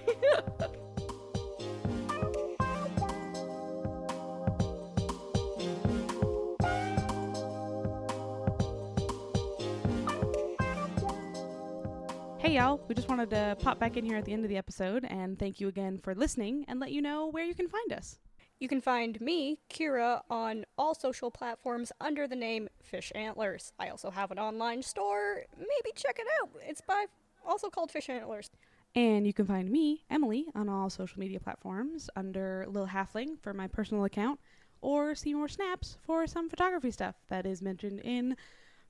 Speaker 2: Hey y'all, we just wanted to pop back in here at the end of the episode and thank you again for listening and let you know where you can find us.
Speaker 1: You can find me, Kira, on all social platforms under the name Fish Antlers. I also have an online store. Maybe check it out. It's also called Fish Antlers.
Speaker 2: And you can find me, Emily, on all social media platforms under Lil Halfling for my personal account, or Seymour Snaps for some photography stuff that is mentioned in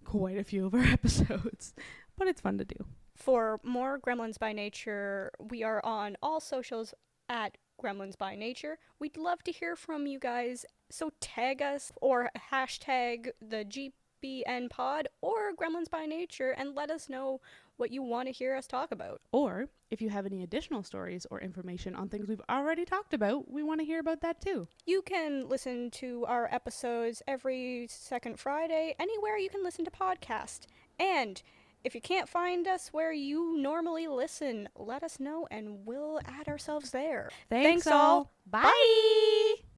Speaker 2: quite a few of our episodes. But it's fun to do.
Speaker 1: For more Gremlins by Nature, we are on all socials at Gremlins by Nature. We'd love to hear from you guys, so tag us or hashtag the GBN pod or Gremlins by Nature and let us know what you want to hear us talk about.
Speaker 2: Or if you have any additional stories or information on things we've already talked about, we want to hear about that too.
Speaker 1: You can listen to our episodes every second Friday, anywhere you can listen to podcasts. And if you can't find us where you normally listen, let us know and we'll add ourselves there.
Speaker 2: Thanks all. Bye.